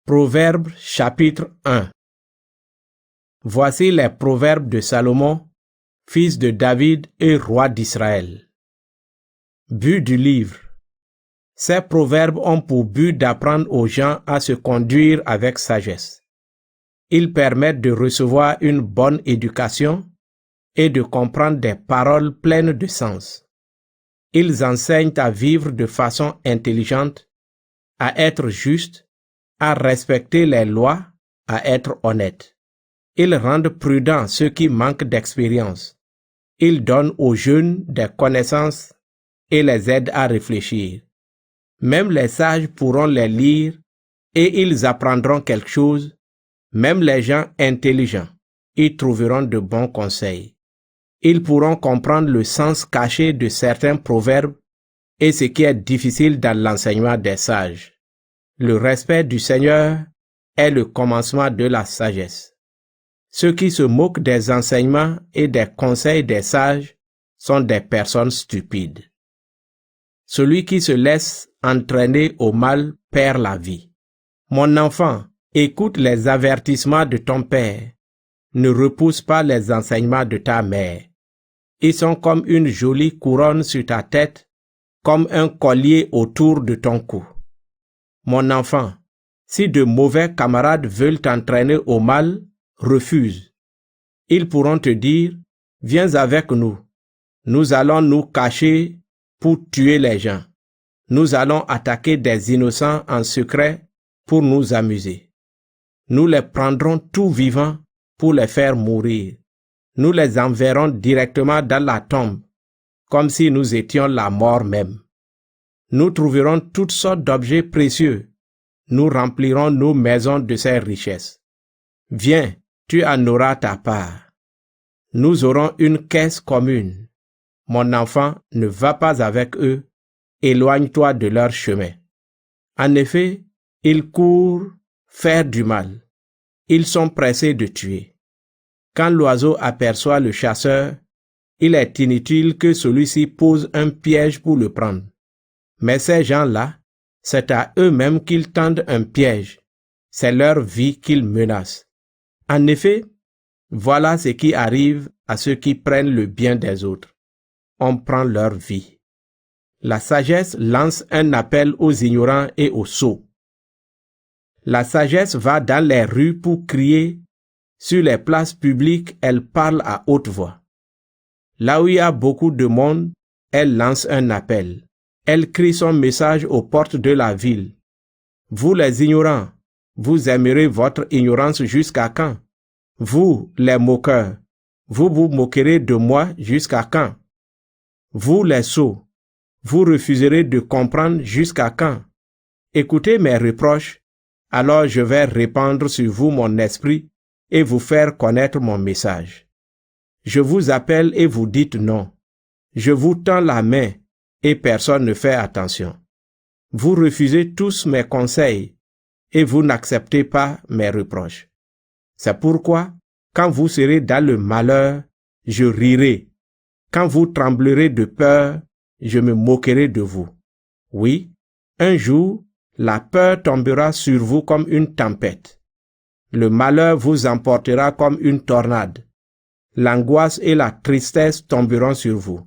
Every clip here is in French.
Proverbes chapitre 1. Voici les proverbes de Salomon, fils de David et roi d'Israël. But du livre. Ces proverbes ont pour but d'apprendre aux gens à se conduire avec sagesse. Ils permettent de recevoir une bonne éducation et de comprendre des paroles pleines de sens. Ils enseignent à vivre de façon intelligente, à être juste, à respecter les lois, à être honnête. Ils rendent prudents ceux qui manquent d'expérience. Ils donnent aux jeunes des connaissances et les aident à réfléchir. Même les sages pourront les lire et ils apprendront quelque chose. Même les gens intelligents y trouveront de bons conseils. Ils pourront comprendre le sens caché de certains proverbes et ce qui est difficile dans l'enseignement des sages. Le respect du Seigneur est le commencement de la sagesse. Ceux qui se moquent des enseignements et des conseils des sages sont des personnes stupides. Celui qui se laisse entraîner au mal perd la vie. Mon enfant, écoute les avertissements de ton père. Ne repousse pas les enseignements de ta mère. Ils sont comme une jolie couronne sur ta tête, comme un collier autour de ton cou. Mon enfant, si de mauvais camarades veulent t'entraîner au mal, refuse. Ils pourront te dire, viens avec nous. Nous allons nous cacher pour tuer les gens. Nous allons attaquer des innocents en secret pour nous amuser. Nous les prendrons tout vivants pour les faire mourir. Nous les enverrons directement dans la tombe, comme si nous étions la mort même. Nous trouverons toutes sortes d'objets précieux. Nous remplirons nos maisons de ces richesses. Viens, tu en auras ta part. Nous aurons une caisse commune. Mon enfant, ne va pas avec eux. Éloigne-toi de leur chemin. En effet, ils courent faire du mal. Ils sont pressés de tuer. Quand l'oiseau aperçoit le chasseur, il est inutile que celui-ci pose un piège pour le prendre. Mais ces gens-là, c'est à eux-mêmes qu'ils tendent un piège. C'est leur vie qu'ils menacent. En effet, voilà ce qui arrive à ceux qui prennent le bien des autres. On prend leur vie. La sagesse lance un appel aux ignorants et aux sots. La sagesse va dans les rues pour crier. Sur les places publiques, elle parle à haute voix. Là où il y a beaucoup de monde, elle lance un appel. Elle crie son message aux portes de la ville. Vous les ignorants, vous aimerez votre ignorance jusqu'à quand? Vous les moqueurs, vous vous moquerez de moi jusqu'à quand? Vous les sots, vous refuserez de comprendre jusqu'à quand? Écoutez mes reproches, alors je vais répandre sur vous mon esprit et vous faire connaître mon message. Je vous appelle et vous dites non. Je vous tends la main et personne ne fait attention. Vous refusez tous mes conseils et vous n'acceptez pas mes reproches. C'est pourquoi, quand vous serez dans le malheur, je rirai. Quand vous tremblerez de peur, je me moquerai de vous. Oui, un jour, la peur tombera sur vous comme une tempête. Le malheur vous emportera comme une tornade. L'angoisse et la tristesse tomberont sur vous.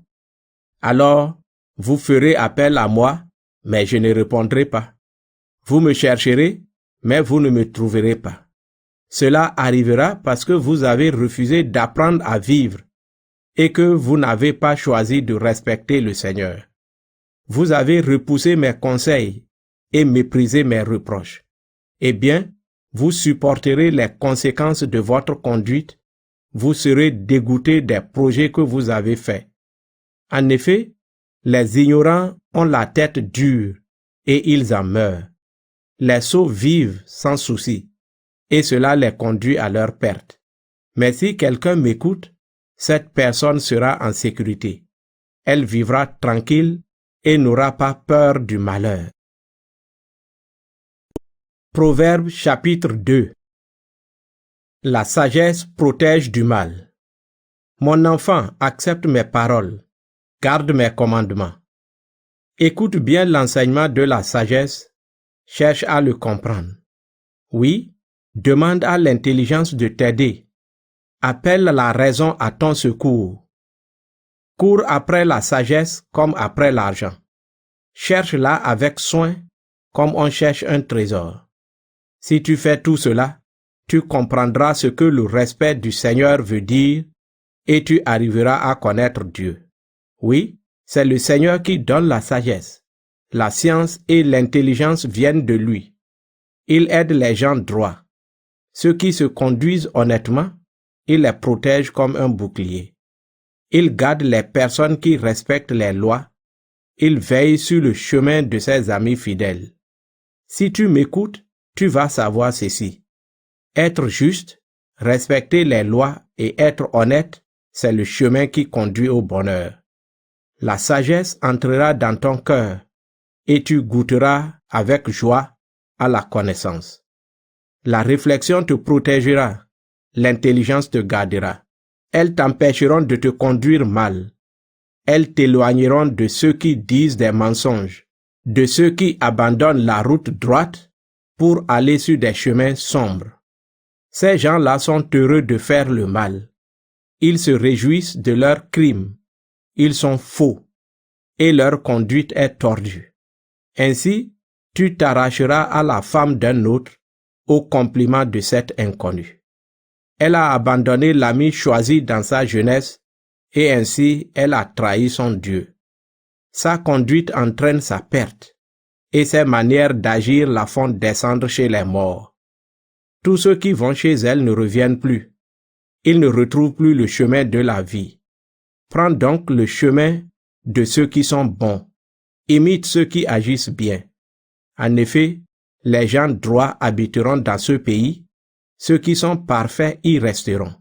Alors, vous ferez appel à moi, mais je ne répondrai pas. Vous me chercherez, mais vous ne me trouverez pas. Cela arrivera parce que vous avez refusé d'apprendre à vivre et que vous n'avez pas choisi de respecter le Seigneur. Vous avez repoussé mes conseils et méprisé mes reproches. Eh bien, vous supporterez les conséquences de votre conduite, vous serez dégoûté des projets que vous avez faits. En effet, les ignorants ont la tête dure et ils en meurent. Les sots vivent sans souci et cela les conduit à leur perte. Mais si quelqu'un m'écoute, cette personne sera en sécurité. Elle vivra tranquille et n'aura pas peur du malheur. Proverbes chapitre 2. La sagesse protège du mal. Mon enfant, accepte mes paroles, garde mes commandements. Écoute bien l'enseignement de la sagesse, cherche à le comprendre. Oui, demande à l'intelligence de t'aider. Appelle la raison à ton secours. Cours après la sagesse comme après l'argent. Cherche-la avec soin comme on cherche un trésor. Si tu fais tout cela, tu comprendras ce que le respect du Seigneur veut dire et tu arriveras à connaître Dieu. Oui, c'est le Seigneur qui donne la sagesse. La science et l'intelligence viennent de lui. Il aide les gens droits. Ceux qui se conduisent honnêtement, il les protège comme un bouclier. Il garde les personnes qui respectent les lois. Il veille sur le chemin de ses amis fidèles. Si tu m'écoutes, tu vas savoir ceci. Être juste, respecter les lois et être honnête, c'est le chemin qui conduit au bonheur. La sagesse entrera dans ton cœur et tu goûteras avec joie à la connaissance. La réflexion te protégera, l'intelligence te gardera. Elles t'empêcheront de te conduire mal. Elles t'éloigneront de ceux qui disent des mensonges, de ceux qui abandonnent la route droite pour aller sur des chemins sombres. Ces gens-là sont heureux de faire le mal. Ils se réjouissent de leurs crimes. Ils sont faux et leur conduite est tordue. Ainsi, tu t'arracheras à la femme d'un autre au compliment de cet inconnu. Elle a abandonné l'ami choisi dans sa jeunesse et ainsi elle a trahi son Dieu. Sa conduite entraîne sa perte et ses manières d'agir la font descendre chez les morts. Tous ceux qui vont chez elle ne reviennent plus. Ils ne retrouvent plus le chemin de la vie. Prends donc le chemin de ceux qui sont bons. Imite ceux qui agissent bien. En effet, les gens droits habiteront dans ce pays. Ceux qui sont parfaits y resteront.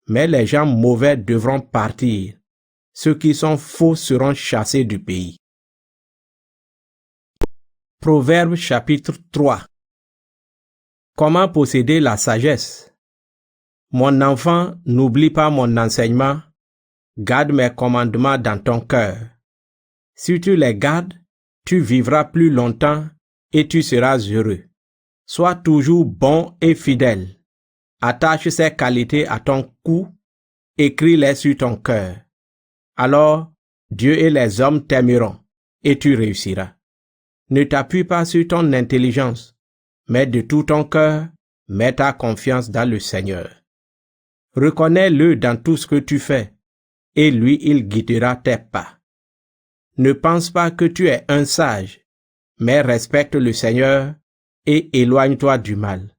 Mais les gens mauvais devront partir. Ceux qui sont faux seront chassés du pays. Proverbe chapitre 3. Comment posséder la sagesse? Mon enfant, n'oublie pas mon enseignement. Garde mes commandements dans ton cœur. Si tu les gardes, tu vivras plus longtemps et tu seras heureux. Sois toujours bon et fidèle. Attache ces qualités à ton cou, écris-les sur ton cœur. Alors, Dieu et les hommes t'aimeront et tu réussiras. Ne t'appuie pas sur ton intelligence, mais de tout ton cœur, mets ta confiance dans le Seigneur. Reconnais-le dans tout ce que tu fais, et lui il guidera tes pas. Ne pense pas que tu es un sage, mais respecte le Seigneur et éloigne-toi du mal.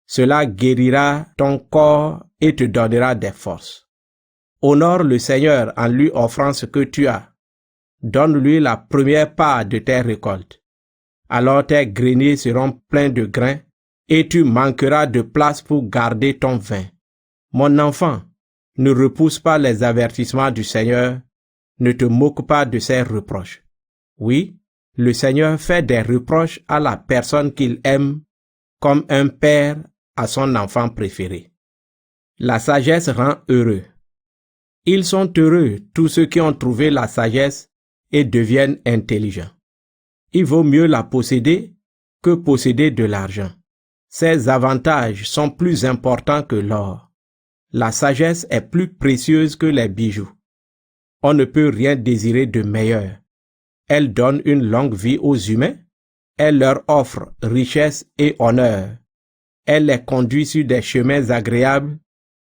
Cela guérira ton corps et te donnera des forces. Honore le Seigneur en lui offrant ce que tu as. Donne-lui la première part de tes récoltes. Alors tes greniers seront pleins de grains et tu manqueras de place pour garder ton vin. Mon enfant, ne repousse pas les avertissements du Seigneur, ne te moque pas de ses reproches. Oui, le Seigneur fait des reproches à la personne qu'il aime, comme un père à son enfant préféré. La sagesse rend heureux. Ils sont heureux, tous ceux qui ont trouvé la sagesse et deviennent intelligents. Il vaut mieux la posséder que posséder de l'argent. Ses avantages sont plus importants que l'or. La sagesse est plus précieuse que les bijoux. On ne peut rien désirer de meilleur. Elle donne une longue vie aux humains. Elle leur offre richesse et honneur. Elle les conduit sur des chemins agréables.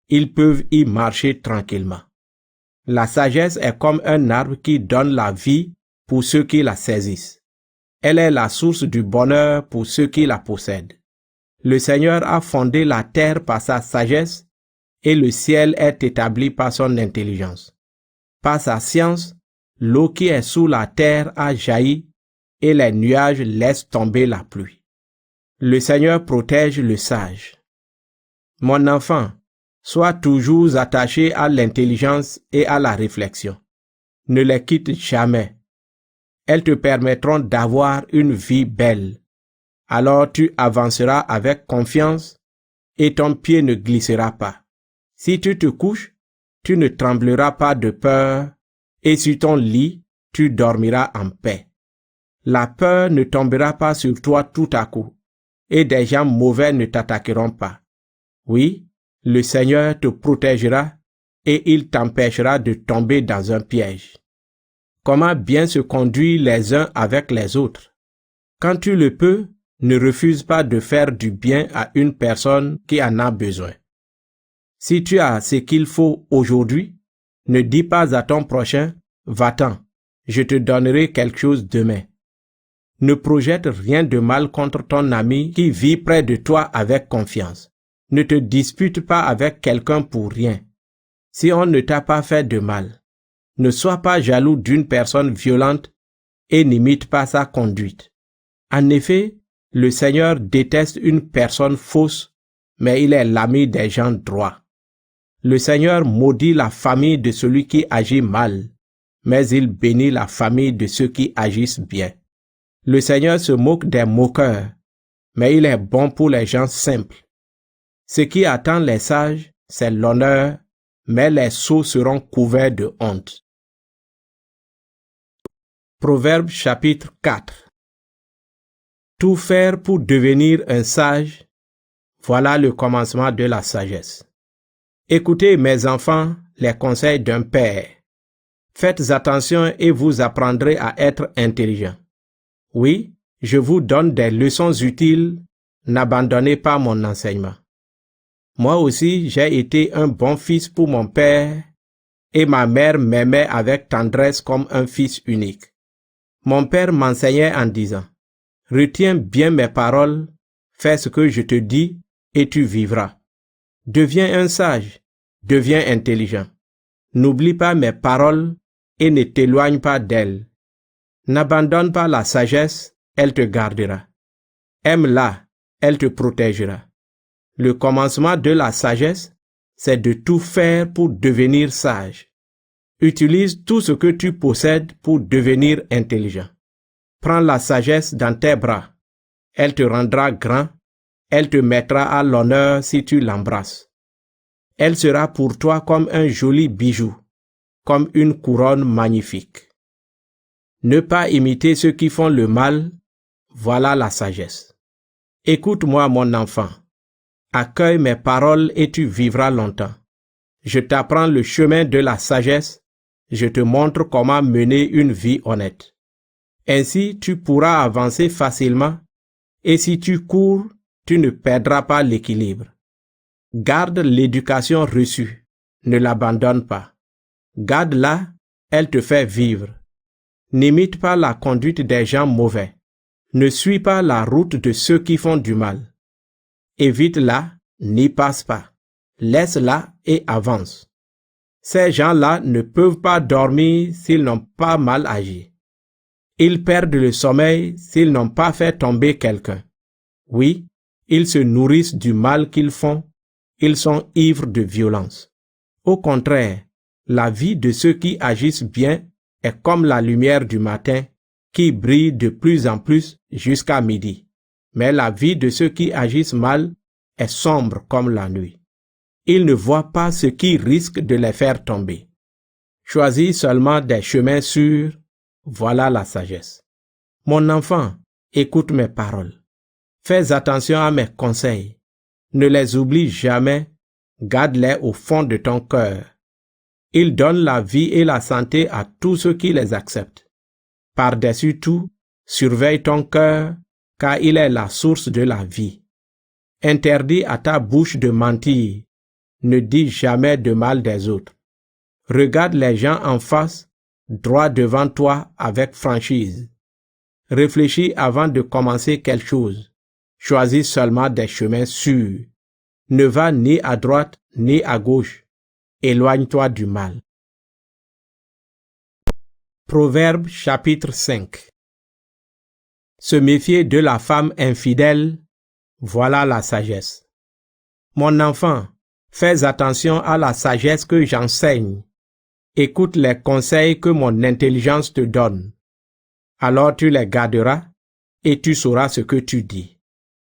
Ils peuvent y marcher tranquillement. La sagesse est comme un arbre qui donne la vie pour ceux qui la saisissent. Elle est la source du bonheur pour ceux qui la possèdent. Le Seigneur a fondé la terre par sa sagesse et le ciel est établi par son intelligence. Par sa science, l'eau qui est sous la terre a jailli et les nuages laissent tomber la pluie. Le Seigneur protège le sage. Mon enfant, sois toujours attaché à l'intelligence et à la réflexion. Ne les quitte jamais. Elles te permettront d'avoir une vie belle. Alors tu avanceras avec confiance et ton pied ne glissera pas. Si tu te couches, tu ne trembleras pas de peur et sur ton lit, tu dormiras en paix. La peur ne tombera pas sur toi tout à coup. et des gens mauvais ne t'attaqueront pas. Oui, le Seigneur te protégera et il t'empêchera de tomber dans un piège. Comment bien se conduire les uns avec les autres? Quand tu le peux, ne refuse pas de faire du bien à une personne qui en a besoin. Si tu as ce qu'il faut aujourd'hui, ne dis pas à ton prochain, va-t'en, je te donnerai quelque chose demain. Ne projette rien de mal contre ton ami qui vit près de toi avec confiance. Ne te dispute pas avec quelqu'un pour rien. Si on ne t'a pas fait de mal, ne sois pas jaloux d'une personne violente et n'imite pas sa conduite. En effet, le Seigneur déteste une personne fausse, mais il est l'ami des gens droits. Le Seigneur maudit la famille de celui qui agit mal, mais il bénit la famille de ceux qui agissent bien. Le Seigneur se moque des moqueurs, mais il est bon pour les gens simples. Ce qui attend les sages, c'est l'honneur, mais les sots seront couverts de honte. Proverbe chapitre 4. Tout faire pour devenir un sage, voilà le commencement de la sagesse. Écoutez, mes enfants, les conseils d'un père. Faites attention et vous apprendrez à être intelligent. Oui, je vous donne des leçons utiles, n'abandonnez pas mon enseignement. Moi aussi, j'ai été un bon fils pour mon père, et ma mère m'aimait avec tendresse comme un fils unique. Mon père m'enseignait en disant, « Retiens bien mes paroles, fais ce que je te dis, et tu vivras. Deviens un sage, deviens intelligent. N'oublie pas mes paroles et ne t'éloigne pas d'elles. N'abandonne pas la sagesse, elle te gardera. Aime-la, elle te protégera. Le commencement de la sagesse, c'est de tout faire pour devenir sage. Utilise tout ce que tu possèdes pour devenir intelligent. Prends la sagesse dans tes bras. Elle te rendra grand. Elle te mettra à l'honneur si tu l'embrasses. Elle sera pour toi comme un joli bijou, comme une couronne magnifique. Ne pas imiter ceux qui font le mal, voilà la sagesse. Écoute-moi, mon enfant. Accueille mes paroles et tu vivras longtemps. Je t'apprends le chemin de la sagesse. Je te montre comment mener une vie honnête. Ainsi, tu pourras avancer facilement et si tu cours, tu ne perdras pas l'équilibre. Garde l'éducation reçue. Ne l'abandonne pas. Garde-la, elle te fait vivre. N'imite pas la conduite des gens mauvais. Ne suis pas la route de ceux qui font du mal. Évite-la, n'y passe pas. Laisse-la et avance. Ces gens-là ne peuvent pas dormir s'ils n'ont pas mal agi. Ils perdent le sommeil s'ils n'ont pas fait tomber quelqu'un. Oui, ils se nourrissent du mal qu'ils font. Ils sont ivres de violence. Au contraire, la vie de ceux qui agissent bien est comme la lumière du matin qui brille de plus en plus jusqu'à midi. Mais la vie de ceux qui agissent mal est sombre comme la nuit. Ils ne voient pas ce qui risque de les faire tomber. Choisis seulement des chemins sûrs, voilà la sagesse. Mon enfant, écoute mes paroles. Fais attention à mes conseils. Ne les oublie jamais, garde-les au fond de ton cœur. Ils donnent la vie et la santé à tous ceux qui les acceptent. Par-dessus tout, surveille ton cœur, car il est la source de la vie. Interdis à ta bouche de mentir. Ne dis jamais de mal des autres. Regarde les gens en face, droit devant toi avec franchise. Réfléchis avant de commencer quelque chose. Choisis seulement des chemins sûrs. Ne va ni à droite ni à gauche. Éloigne-toi du mal. Proverbe chapitre 5. Se méfier de la femme infidèle, voilà la sagesse. Mon enfant, fais attention à la sagesse que j'enseigne. Écoute les conseils que mon intelligence te donne. Alors tu les garderas et tu sauras ce que tu dis.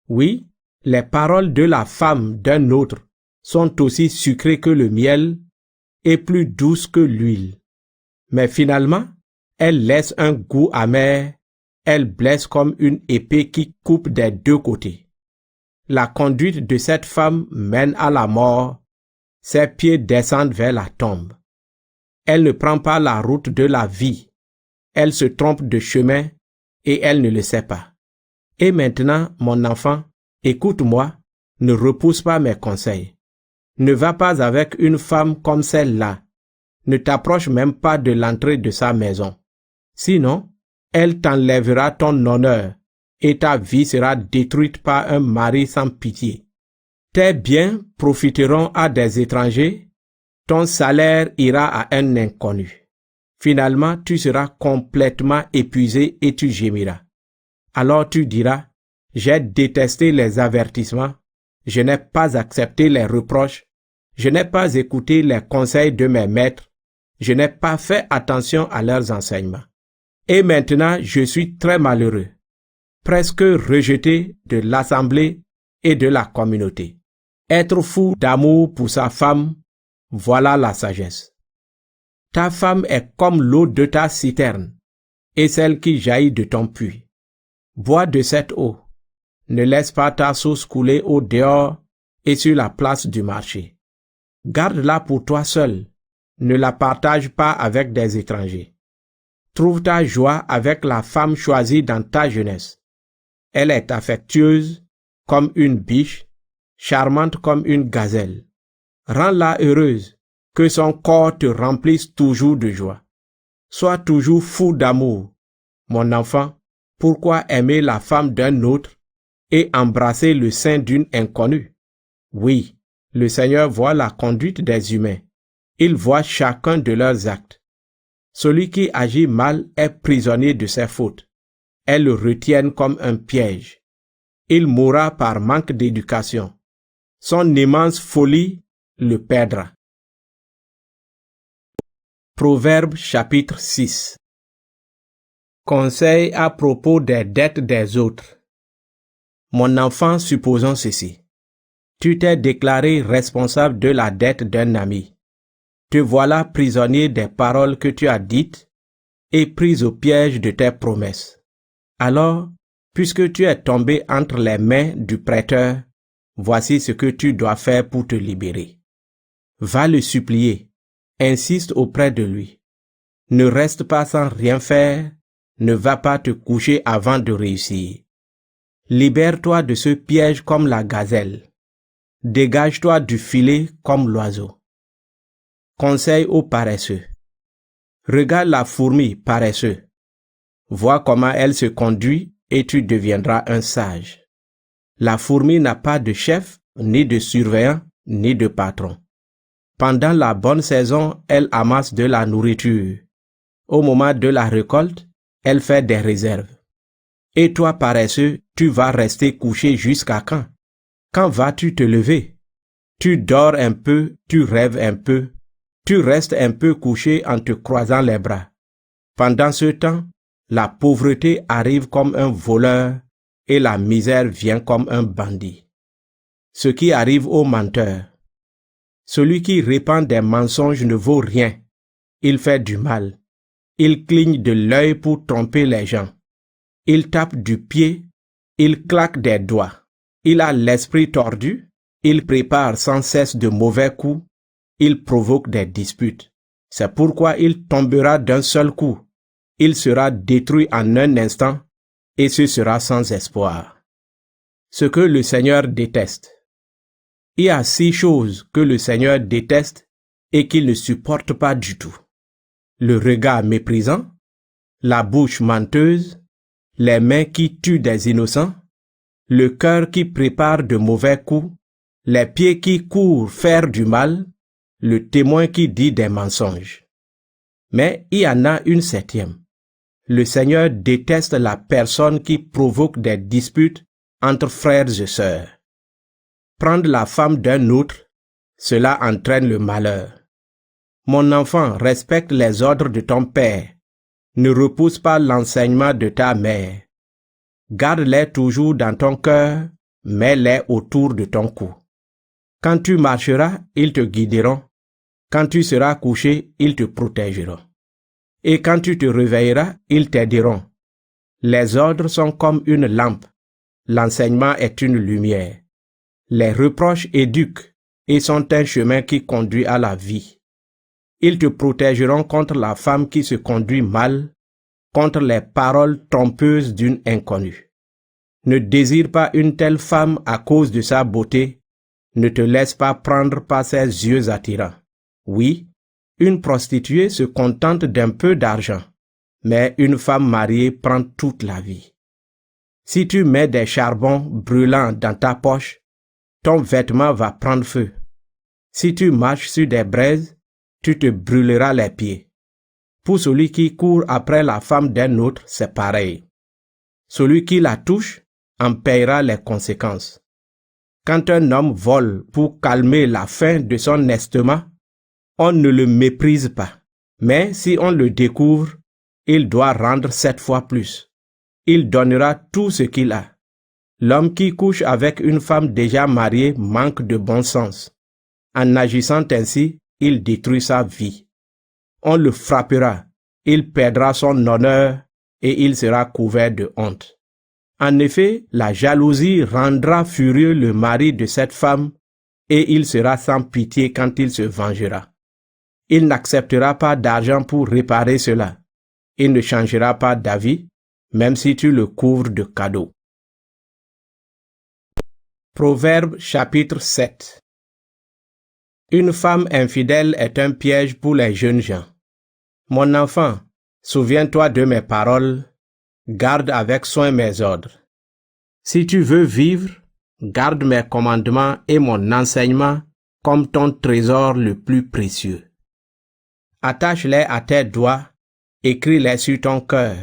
Oui, les paroles de la femme d'un autre sont aussi sucrées que le miel et plus douces que l'huile. Mais finalement, elles laissent un goût amer, elles blessent comme une épée qui coupe des deux côtés. La conduite de cette femme mène à la mort. Ses pieds descendent vers la tombe. Elle ne prend pas la route de la vie. Elle se trompe de chemin et elle ne le sait pas. Et maintenant, mon enfant, écoute-moi, ne repousse pas mes conseils. Ne va pas avec une femme comme celle-là. Ne t'approche même pas de l'entrée de sa maison. Sinon, elle t'enlèvera ton honneur et ta vie sera détruite par un mari sans pitié. Tes biens profiteront à des étrangers, ton salaire ira à un inconnu. Finalement, tu seras complètement épuisé et tu gémiras. Alors tu diras, j'ai détesté les avertissements, je n'ai pas accepté les reproches, je n'ai pas écouté les conseils de mes maîtres, je n'ai pas fait attention à leurs enseignements. Et maintenant, je suis très malheureux, presque rejeté de l'assemblée et de la communauté. Être fou d'amour pour sa femme, voilà la sagesse. Ta femme est comme l'eau de ta citerne et celle qui jaillit de ton puits. Bois de cette eau. Ne laisse pas ta source couler au dehors et sur la place du marché. Garde-la pour toi seul. Ne la partage pas avec des étrangers. Trouve ta joie avec la femme choisie dans ta jeunesse. Elle est affectueuse comme une biche, charmante comme une gazelle. Rends-la heureuse, que son corps te remplisse toujours de joie. Sois toujours fou d'amour. Mon enfant, pourquoi aimer la femme d'un autre et embrasser le sein d'une inconnue? Oui, le Seigneur voit la conduite des humains. Il voit chacun de leurs actes. Celui qui agit mal est prisonnier de ses fautes. Elles le retiennent comme un piège. Il mourra par manque d'éducation. Son immense folie le perdra. Proverbe chapitre 6. Conseil à propos des dettes des autres. Mon enfant, supposons ceci. Tu t'es déclaré responsable de la dette d'un ami. Te voilà prisonnier des paroles que tu as dites et pris au piège de tes promesses. Alors, puisque tu es tombé entre les mains du prêteur, voici ce que tu dois faire pour te libérer. Va le supplier, insiste auprès de lui. Ne reste pas sans rien faire, ne va pas te coucher avant de réussir. Libère-toi de ce piège comme la gazelle. Dégage-toi du filet comme l'oiseau. Conseil aux paresseux. Regarde la fourmi paresseux. Vois comment elle se conduit et tu deviendras un sage. La fourmi n'a pas de chef, ni de surveillant, ni de patron. Pendant la bonne saison, elle amasse de la nourriture. Au moment de la récolte, elle fait des réserves. Et toi, paresseux, tu vas rester couché jusqu'à quand? Quand vas-tu te lever? Tu dors un peu, tu rêves un peu, tu restes un peu couché en te croisant les bras. Pendant ce temps, la pauvreté arrive comme un voleur et la misère vient comme un bandit. Ce qui arrive aux menteurs. Celui qui répand des mensonges ne vaut rien. Il fait du mal. Il cligne de l'œil pour tromper les gens. Il tape du pied. Il claque des doigts. Il a l'esprit tordu. Il prépare sans cesse de mauvais coups. Il provoque des disputes. C'est pourquoi il tombera d'un seul coup. Il sera détruit en un instant et ce sera sans espoir. Ce que le Seigneur déteste. Il y a 6 choses que le Seigneur déteste et qu'il ne supporte pas du tout. Le regard méprisant, la bouche menteuse, les mains qui tuent des innocents, le cœur qui prépare de mauvais coups, les pieds qui courent faire du mal, le témoin qui dit des mensonges. Mais il y en a une 7e. Le Seigneur déteste la personne qui provoque des disputes entre frères et sœurs. Prendre la femme d'un autre, cela entraîne le malheur. Mon enfant, respecte les ordres de ton père. Ne repousse pas l'enseignement de ta mère. Garde-les toujours dans ton cœur, mets-les autour de ton cou. Quand tu marcheras, ils te guideront. Quand tu seras couché, ils te protégeront. Et quand tu te réveilleras, ils t'aideront. Les ordres sont comme une lampe. L'enseignement est une lumière. Les reproches éduquent et sont un chemin qui conduit à la vie. Ils te protégeront contre la femme qui se conduit mal, contre les paroles trompeuses d'une inconnue. Ne désire pas une telle femme à cause de sa beauté. Ne te laisse pas prendre par ses yeux attirants. Oui, une prostituée se contente d'un peu d'argent, mais une femme mariée prend toute la vie. Si tu mets des charbons brûlants dans ta poche, ton vêtement va prendre feu. Si tu marches sur des braises, tu te brûleras les pieds. Pour celui qui court après la femme d'un autre, c'est pareil. Celui qui la touche en paiera les conséquences. Quand un homme vole pour calmer la faim de son estomac, on ne le méprise pas. Mais si on le découvre, il doit rendre 7 fois plus. Il donnera tout ce qu'il a. L'homme qui couche avec une femme déjà mariée manque de bon sens. En agissant ainsi, il détruit sa vie. On le frappera, il perdra son honneur et il sera couvert de honte. En effet, la jalousie rendra furieux le mari de cette femme et il sera sans pitié quand il se vengera. Il n'acceptera pas d'argent pour réparer cela. Il ne changera pas d'avis, même si tu le couvres de cadeaux. Proverbe chapitre 7. Une femme infidèle est un piège pour les jeunes gens. Mon enfant, souviens-toi de mes paroles, garde avec soin mes ordres. Si tu veux vivre, garde mes commandements et mon enseignement comme ton trésor le plus précieux. Attache-les à tes doigts, écris-les sur ton cœur.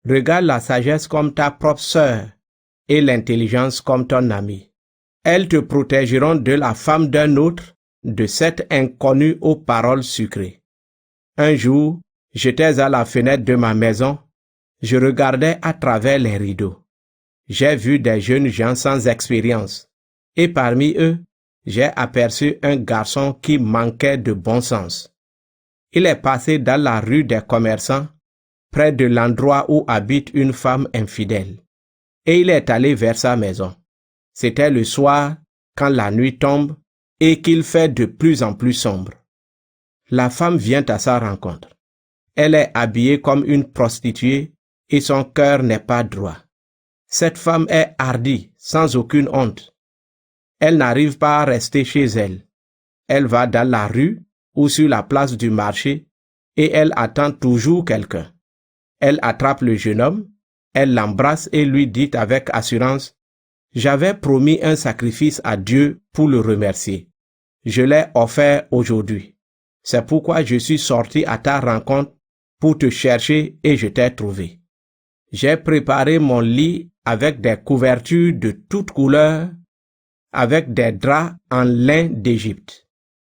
Regarde la sagesse comme ta propre sœur et l'intelligence comme ton amie. Elles te protégeront de la femme d'un autre, de cet inconnu aux paroles sucrées. Un jour, j'étais à la fenêtre de ma maison, je regardais à travers les rideaux. J'ai vu des jeunes gens sans expérience, et parmi eux, j'ai aperçu un garçon qui manquait de bon sens. Il est passé dans la rue des commerçants, près de l'endroit où habite une femme infidèle, et il est allé vers sa maison. C'était le soir, quand la nuit tombe, et qu'il fait de plus en plus sombre. La femme vient à sa rencontre. Elle est habillée comme une prostituée, et son cœur n'est pas droit. Cette femme est hardie, sans aucune honte. Elle n'arrive pas à rester chez elle. Elle va dans la rue ou sur la place du marché et elle attend toujours quelqu'un. Elle attrape le jeune homme, elle l'embrasse et lui dit avec assurance: « J'avais promis un sacrifice à Dieu pour le remercier. Je l'ai offert aujourd'hui. C'est pourquoi je suis sorti à ta rencontre pour te chercher et je t'ai trouvé. J'ai préparé mon lit avec des couvertures de toutes couleurs, avec des draps en lin d'Égypte.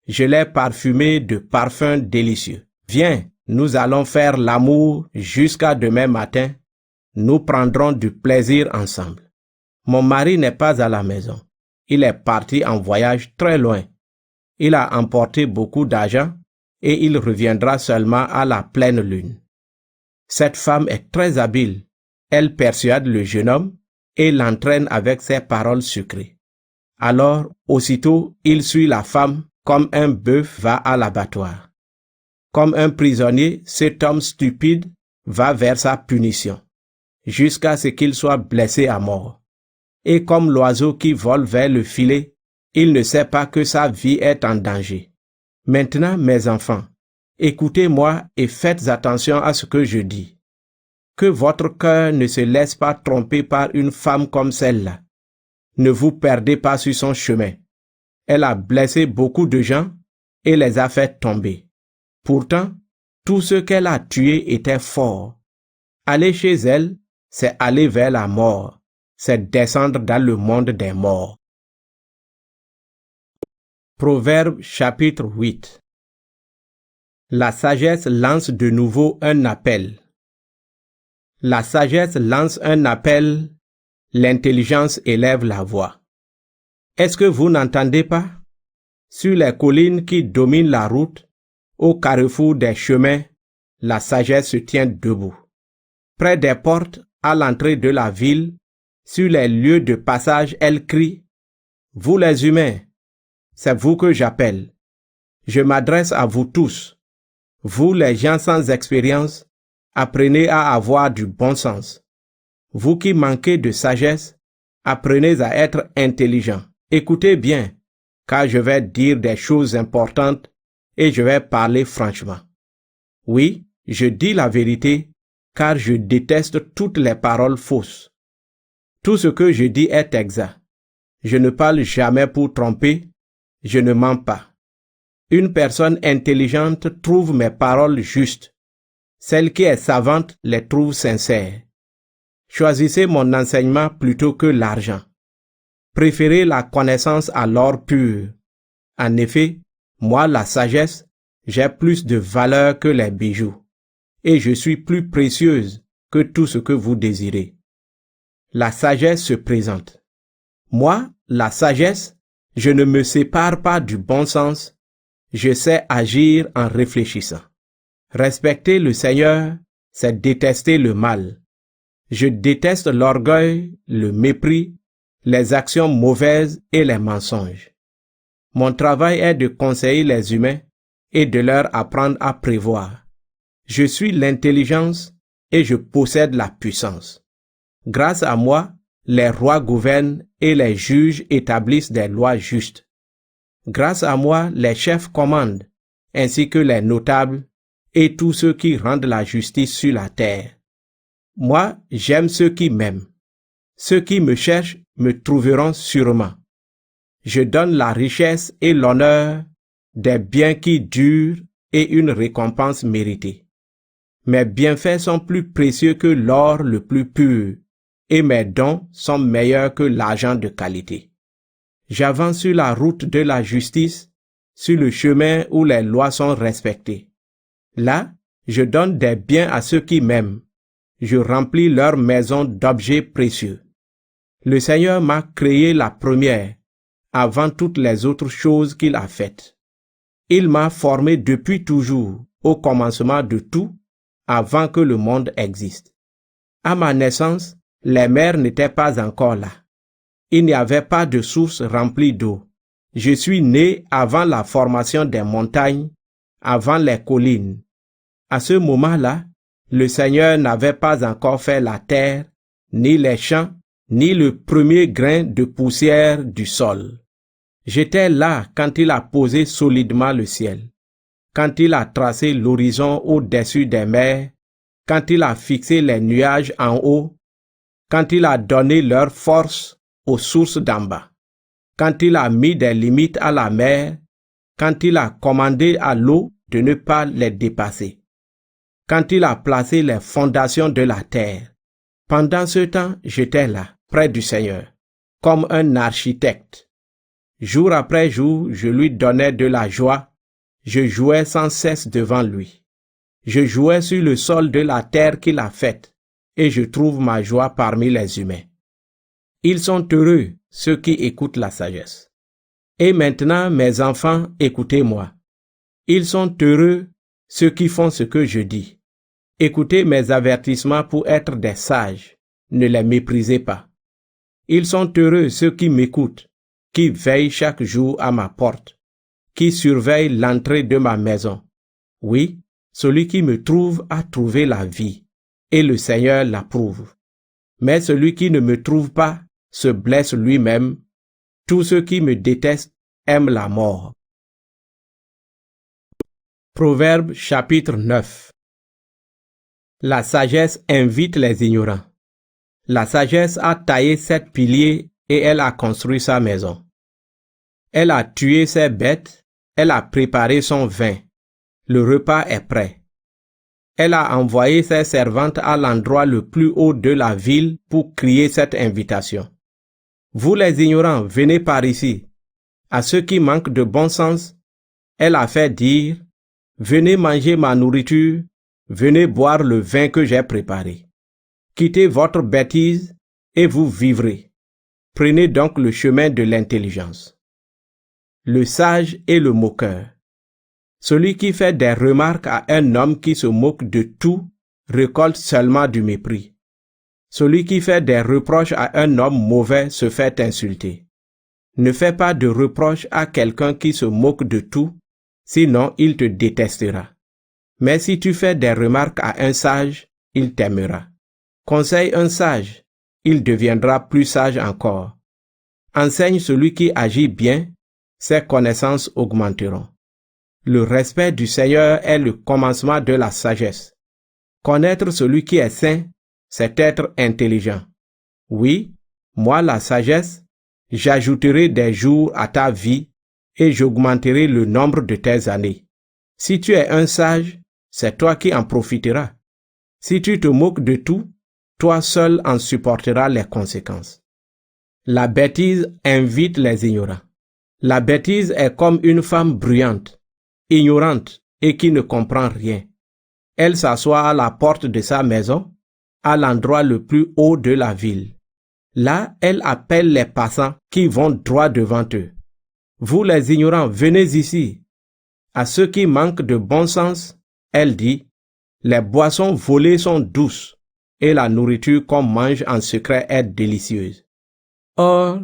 Je l'ai parfumé de parfums délicieux. Viens, nous allons faire l'amour jusqu'à demain matin. Nous prendrons du plaisir ensemble. Mon mari n'est pas à la maison. Il est parti en voyage très loin. Il a emporté beaucoup d'argent et il reviendra seulement à la pleine lune. Cette femme est très habile. Elle persuade le jeune homme et l'entraîne avec ses paroles sucrées. Alors, aussitôt, il suit la femme comme un bœuf va à l'abattoir. Comme un prisonnier, cet homme stupide va vers sa punition, jusqu'à ce qu'il soit blessé à mort. Et comme l'oiseau qui vole vers le filet, il ne sait pas que sa vie est en danger. Maintenant, mes enfants, écoutez-moi et faites attention à ce que je dis. Que votre cœur ne se laisse pas tromper par une femme comme celle-là. Ne vous perdez pas sur son chemin. Elle a blessé beaucoup de gens et les a fait tomber. Pourtant, tous ceux qu'elle a tués étaient forts. Aller chez elle, c'est aller vers la mort. C'est descendre dans le monde des morts. Proverbe chapitre 8. La sagesse lance de nouveau un appel. La sagesse lance un appel, l'intelligence élève la voix. Est-ce que vous n'entendez pas? Sur les collines qui dominent la route, au carrefour des chemins, la sagesse se tient debout. Près des portes, à l'entrée de la ville, sur les lieux de passage, elle crie: Vous les humains, c'est vous que j'appelle. Je m'adresse à vous tous. Vous les gens sans expérience, apprenez à avoir du bon sens. Vous qui manquez de sagesse, apprenez à être intelligent. Écoutez bien, car je vais dire des choses importantes et je vais parler franchement. Oui, je dis la vérité, car je déteste toutes les paroles fausses. Tout ce que je dis est exact. Je ne parle jamais pour tromper, je ne mens pas. Une personne intelligente trouve mes paroles justes. Celle qui est savante les trouve sincères. Choisissez mon enseignement plutôt que l'argent. Préférez la connaissance à l'or pur. En effet, moi, la sagesse, j'ai plus de valeur que les bijoux, et je suis plus précieuse que tout ce que vous désirez. La sagesse se présente. Moi, la sagesse, je ne me sépare pas du bon sens, je sais agir en réfléchissant. Respecter le Seigneur, c'est détester le mal. Je déteste l'orgueil, le mépris, les actions mauvaises et les mensonges. Mon travail est de conseiller les humains et de leur apprendre à prévoir. Je suis l'intelligence et je possède la puissance. Grâce à moi, les rois gouvernent et les juges établissent des lois justes. Grâce à moi, les chefs commandent, ainsi que les notables et tous ceux qui rendent la justice sur la terre. Moi, j'aime ceux qui m'aiment. Ceux qui me cherchent me trouveront sûrement. Je donne la richesse et l'honneur, des biens qui durent et une récompense méritée. Mes bienfaits sont plus précieux que l'or le plus pur, et mes dons sont meilleurs que l'argent de qualité. J'avance sur la route de la justice, sur le chemin où les lois sont respectées. Là, je donne des biens à ceux qui m'aiment. Je remplis leur maison d'objets précieux. Le Seigneur m'a créé la première, avant toutes les autres choses qu'il a faites. Il m'a formé depuis toujours, au commencement de tout, avant que le monde existe. À ma naissance, les mers n'étaient pas encore là. Il n'y avait pas de source remplie d'eau. Je suis né avant la formation des montagnes, avant les collines. À ce moment-là, le Seigneur n'avait pas encore fait la terre, ni les champs, ni le premier grain de poussière du sol. J'étais là quand il a posé solidement le ciel, quand il a tracé l'horizon au-dessus des mers, quand il a fixé les nuages en haut, quand il a donné leur force aux sources d'en bas, quand il a mis des limites à la mer, quand il a commandé à l'eau de ne pas les dépasser, quand il a placé les fondations de la terre. Pendant ce temps, j'étais là, près du Seigneur, comme un architecte. Jour après jour, je lui donnais de la joie, je jouais sans cesse devant lui. Je jouais sur le sol de la terre qu'il a faite, et je trouve ma joie parmi les humains. Ils sont heureux, ceux qui écoutent la sagesse. Et maintenant, mes enfants, écoutez-moi. Ils sont heureux, ceux qui font ce que je dis. Écoutez mes avertissements pour être des sages, ne les méprisez pas. Ils sont heureux, ceux qui m'écoutent, qui veillent chaque jour à ma porte, qui surveillent l'entrée de ma maison. Oui, celui qui me trouve a trouvé la vie, et le Seigneur l'approuve. Mais celui qui ne me trouve pas se blesse lui-même. Tous ceux qui me détestent aiment la mort. Proverbe chapitre 9. La sagesse invite les ignorants. La sagesse a taillé 7 piliers et elle a construit sa maison. Elle a tué ses bêtes, elle a préparé son vin. Le repas est prêt. Elle a envoyé ses servantes à l'endroit le plus haut de la ville pour crier cette invitation. Vous les ignorants, venez par ici. À ceux qui manquent de bon sens, elle a fait dire, venez manger ma nourriture, venez boire le vin que j'ai préparé. Quittez votre bêtise et vous vivrez. Prenez donc le chemin de l'intelligence. Le sage et le moqueur. Celui qui fait des remarques à un homme qui se moque de tout récolte seulement du mépris. Celui qui fait des reproches à un homme mauvais se fait insulter. Ne fais pas de reproches à quelqu'un qui se moque de tout, sinon il te détestera. Mais si tu fais des remarques à un sage, il t'aimera. Conseille un sage, il deviendra plus sage encore. Enseigne celui qui agit bien, ses connaissances augmenteront. Le respect du Seigneur est le commencement de la sagesse. Connaître celui qui est saint, c'est être intelligent. Oui, moi la sagesse, j'ajouterai des jours à ta vie et j'augmenterai le nombre de tes années. Si tu es un sage, c'est toi qui en profiteras. Si tu te moques de tout, toi seul en supporteras les conséquences. La bêtise invite les ignorants. La bêtise est comme une femme bruyante, ignorante et qui ne comprend rien. Elle s'assoit à la porte de sa maison, à l'endroit le plus haut de la ville. Là, elle appelle les passants qui vont droit devant eux. Vous les ignorants, venez ici. À ceux qui manquent de bon sens, elle dit, les boissons volées sont douces et la nourriture qu'on mange en secret est délicieuse. Or,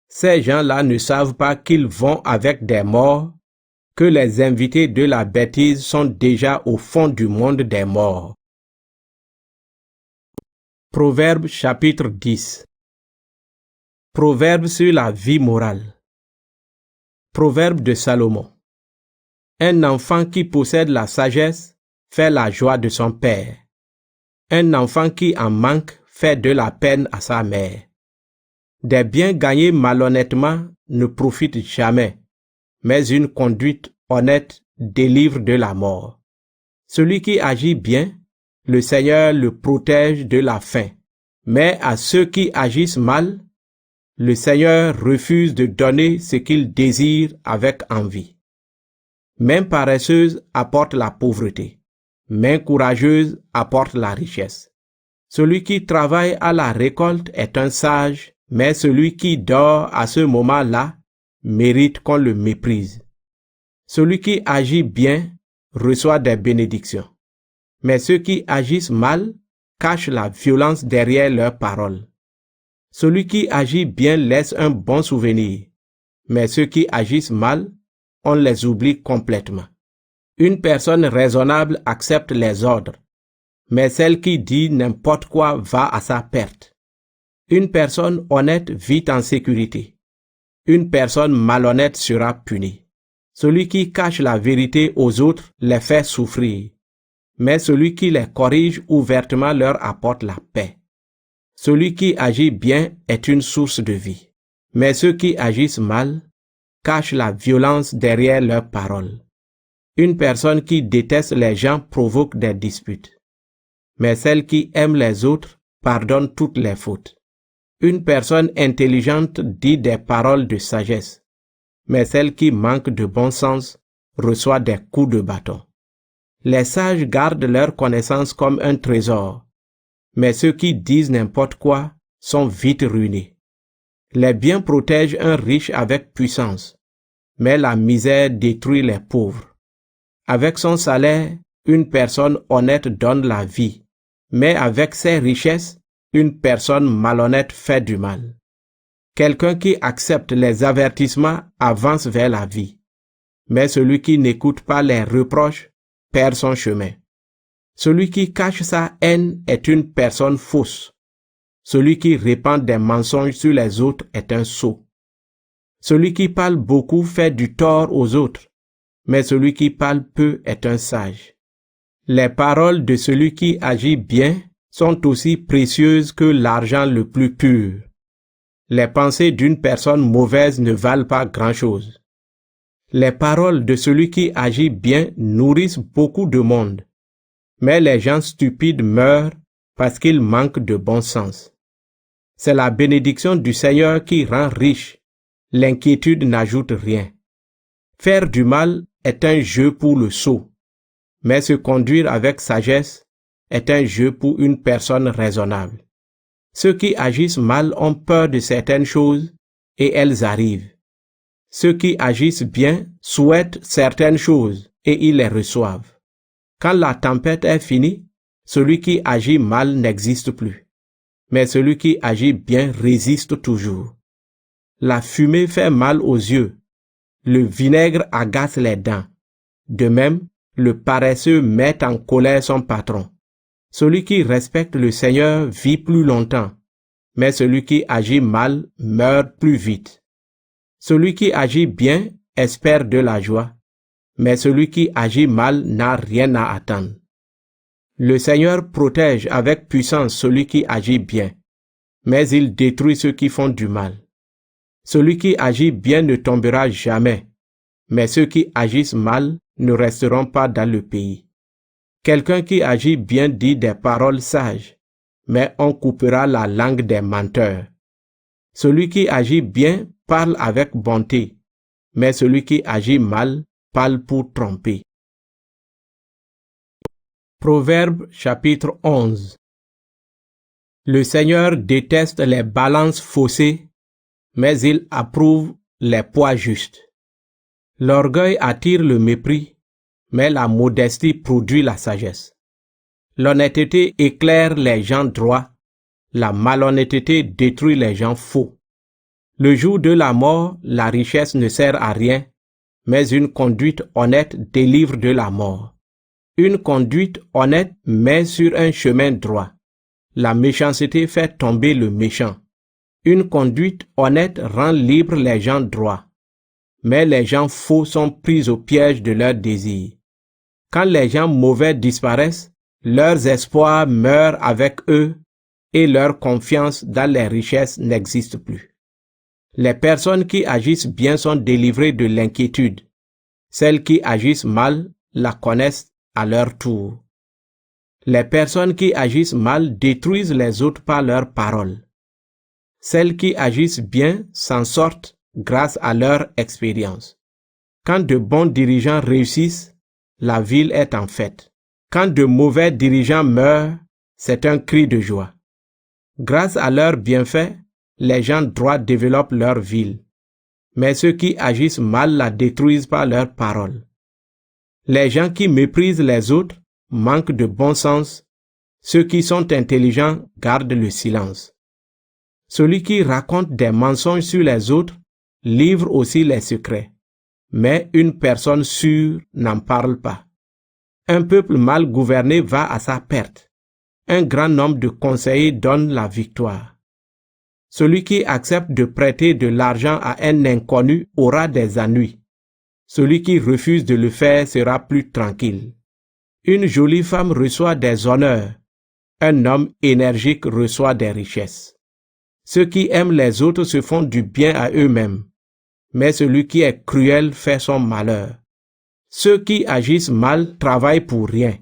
ces gens-là ne savent pas qu'ils vont avec des morts, que les invités de la bêtise sont déjà au fond du monde des morts. Proverbe chapitre 10. Proverbe sur la vie morale. Proverbe de Salomon. Un enfant qui possède la sagesse fait la joie de son père. Un enfant qui en manque fait de la peine à sa mère. Des biens gagnés malhonnêtement ne profitent jamais, mais une conduite honnête délivre de la mort. Celui qui agit bien, le Seigneur le protège de la faim, mais à ceux qui agissent mal, le Seigneur refuse de donner ce qu'il désire avec envie. Main paresseuse apporte la pauvreté, main courageuse apporte la richesse. Celui qui travaille à la récolte est un sage, mais celui qui dort à ce moment-là mérite qu'on le méprise. Celui qui agit bien reçoit des bénédictions, mais ceux qui agissent mal cachent la violence derrière leurs paroles. Celui qui agit bien laisse un bon souvenir, mais ceux qui agissent mal, on les oublie complètement. Une personne raisonnable accepte les ordres, mais celle qui dit n'importe quoi va à sa perte. Une personne honnête vit en sécurité. Une personne malhonnête sera punie. Celui qui cache la vérité aux autres les fait souffrir, mais celui qui les corrige ouvertement leur apporte la paix. Celui qui agit bien est une source de vie, mais ceux qui agissent mal cachent la violence derrière leurs paroles. Une personne qui déteste les gens provoque des disputes, mais celle qui aime les autres pardonne toutes les fautes. Une personne intelligente dit des paroles de sagesse, mais celle qui manque de bon sens reçoit des coups de bâton. Les sages gardent leur connaissance comme un trésor, mais ceux qui disent n'importe quoi sont vite ruinés. Les biens protègent un riche avec puissance, mais la misère détruit les pauvres. Avec son salaire, une personne honnête donne la vie, mais avec ses richesses, une personne malhonnête fait du mal. Quelqu'un qui accepte les avertissements avance vers la vie, mais celui qui n'écoute pas les reproches perd son chemin. Celui qui cache sa haine est une personne fausse. Celui qui répand des mensonges sur les autres est un sot. Celui qui parle beaucoup fait du tort aux autres, mais celui qui parle peu est un sage. Les paroles de celui qui agit bien sont aussi précieuses que l'argent le plus pur. Les pensées d'une personne mauvaise ne valent pas grand-chose. Les paroles de celui qui agit bien nourrissent beaucoup de monde, mais les gens stupides meurent parce qu'ils manquent de bon sens. C'est la bénédiction du Seigneur qui rend riche. L'inquiétude n'ajoute rien. Faire du mal est un jeu pour le sot, mais se conduire avec sagesse est un jeu pour une personne raisonnable. Ceux qui agissent mal ont peur de certaines choses et elles arrivent. Ceux qui agissent bien souhaitent certaines choses et ils les reçoivent. Quand la tempête est finie, celui qui agit mal n'existe plus, mais celui qui agit bien résiste toujours. La fumée fait mal aux yeux. Le vinaigre agace les dents. De même, le paresseux met en colère son patron. Celui qui respecte le Seigneur vit plus longtemps, mais celui qui agit mal meurt plus vite. Celui qui agit bien espère de la joie, mais celui qui agit mal n'a rien à attendre. Le Seigneur protège avec puissance celui qui agit bien, mais il détruit ceux qui font du mal. Celui qui agit bien ne tombera jamais, mais ceux qui agissent mal ne resteront pas dans le pays. Quelqu'un qui agit bien dit des paroles sages, mais on coupera la langue des menteurs. Celui qui agit bien parle avec bonté, mais celui qui agit mal parle pour tromper. Proverbe chapitre 11. Le Seigneur déteste les balances faussées, mais il approuve les poids justes. L'orgueil attire le mépris, mais la modestie produit la sagesse. L'honnêteté éclaire les gens droits, la malhonnêteté détruit les gens faux. Le jour de la mort, la richesse ne sert à rien, mais une conduite honnête délivre de la mort. Une conduite honnête met sur un chemin droit. La méchanceté fait tomber le méchant. Une conduite honnête rend libres les gens droits, mais les gens faux sont pris au piège de leurs désirs. Quand les gens mauvais disparaissent, leurs espoirs meurent avec eux et leur confiance dans les richesses n'existe plus. Les personnes qui agissent bien sont délivrées de l'inquiétude. Celles qui agissent mal la connaissent à leur tour. Les personnes qui agissent mal détruisent les autres par leurs paroles. Celles qui agissent bien s'en sortent grâce à leur expérience. Quand de bons dirigeants réussissent, la ville est en fête. Quand de mauvais dirigeants meurent, c'est un cri de joie. Grâce à leurs bienfaits, les gens droits développent leur ville. Mais ceux qui agissent mal la détruisent par leurs paroles. Les gens qui méprisent les autres manquent de bon sens. Ceux qui sont intelligents gardent le silence. Celui qui raconte des mensonges sur les autres livre aussi les secrets. Mais une personne sûre n'en parle pas. Un peuple mal gouverné va à sa perte. Un grand nombre de conseillers donne la victoire. Celui qui accepte de prêter de l'argent à un inconnu aura des ennuis. Celui qui refuse de le faire sera plus tranquille. Une jolie femme reçoit des honneurs. Un homme énergique reçoit des richesses. Ceux qui aiment les autres se font du bien à eux-mêmes, mais celui qui est cruel fait son malheur. Ceux qui agissent mal travaillent pour rien,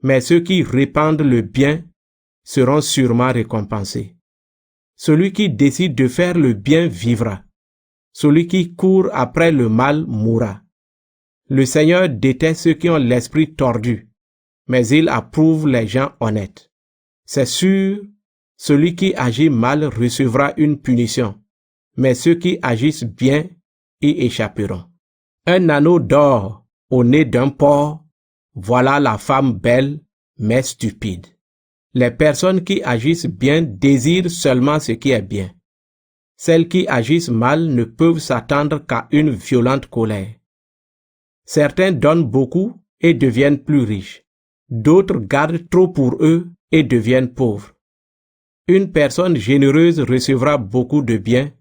mais ceux qui répandent le bien seront sûrement récompensés. Celui qui décide de faire le bien vivra. Celui qui court après le mal mourra. Le Seigneur déteste ceux qui ont l'esprit tordu, mais il approuve les gens honnêtes. C'est sûr, celui qui agit mal recevra une punition, mais ceux qui agissent bien y échapperont. Un anneau d'or au nez d'un porc, voilà la femme belle, mais stupide. Les personnes qui agissent bien désirent seulement ce qui est bien. Celles qui agissent mal ne peuvent s'attendre qu'à une violente colère. Certains donnent beaucoup et deviennent plus riches. D'autres gardent trop pour eux et deviennent pauvres. Une personne généreuse recevra beaucoup de bien.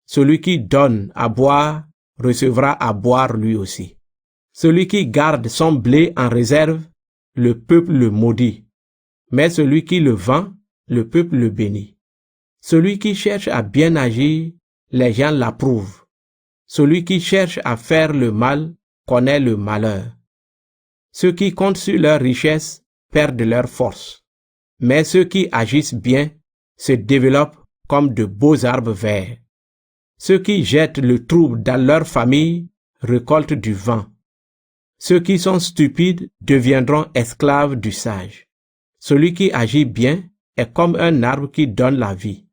Celui qui donne à boire recevra à boire lui aussi. Celui qui garde son blé en réserve, le peuple le maudit. Mais celui qui le vend, le peuple le bénit. Celui qui cherche à bien agir, les gens l'approuvent. Celui qui cherche à faire le mal connaît le malheur. Ceux qui comptent sur leur richesse perdent leur force. Mais ceux qui agissent bien se développent comme de beaux arbres verts. Ceux qui jettent le trouble dans leur famille récoltent du vent. Ceux qui sont stupides deviendront esclaves du sage. Celui qui agit bien est comme un arbre qui donne la vie.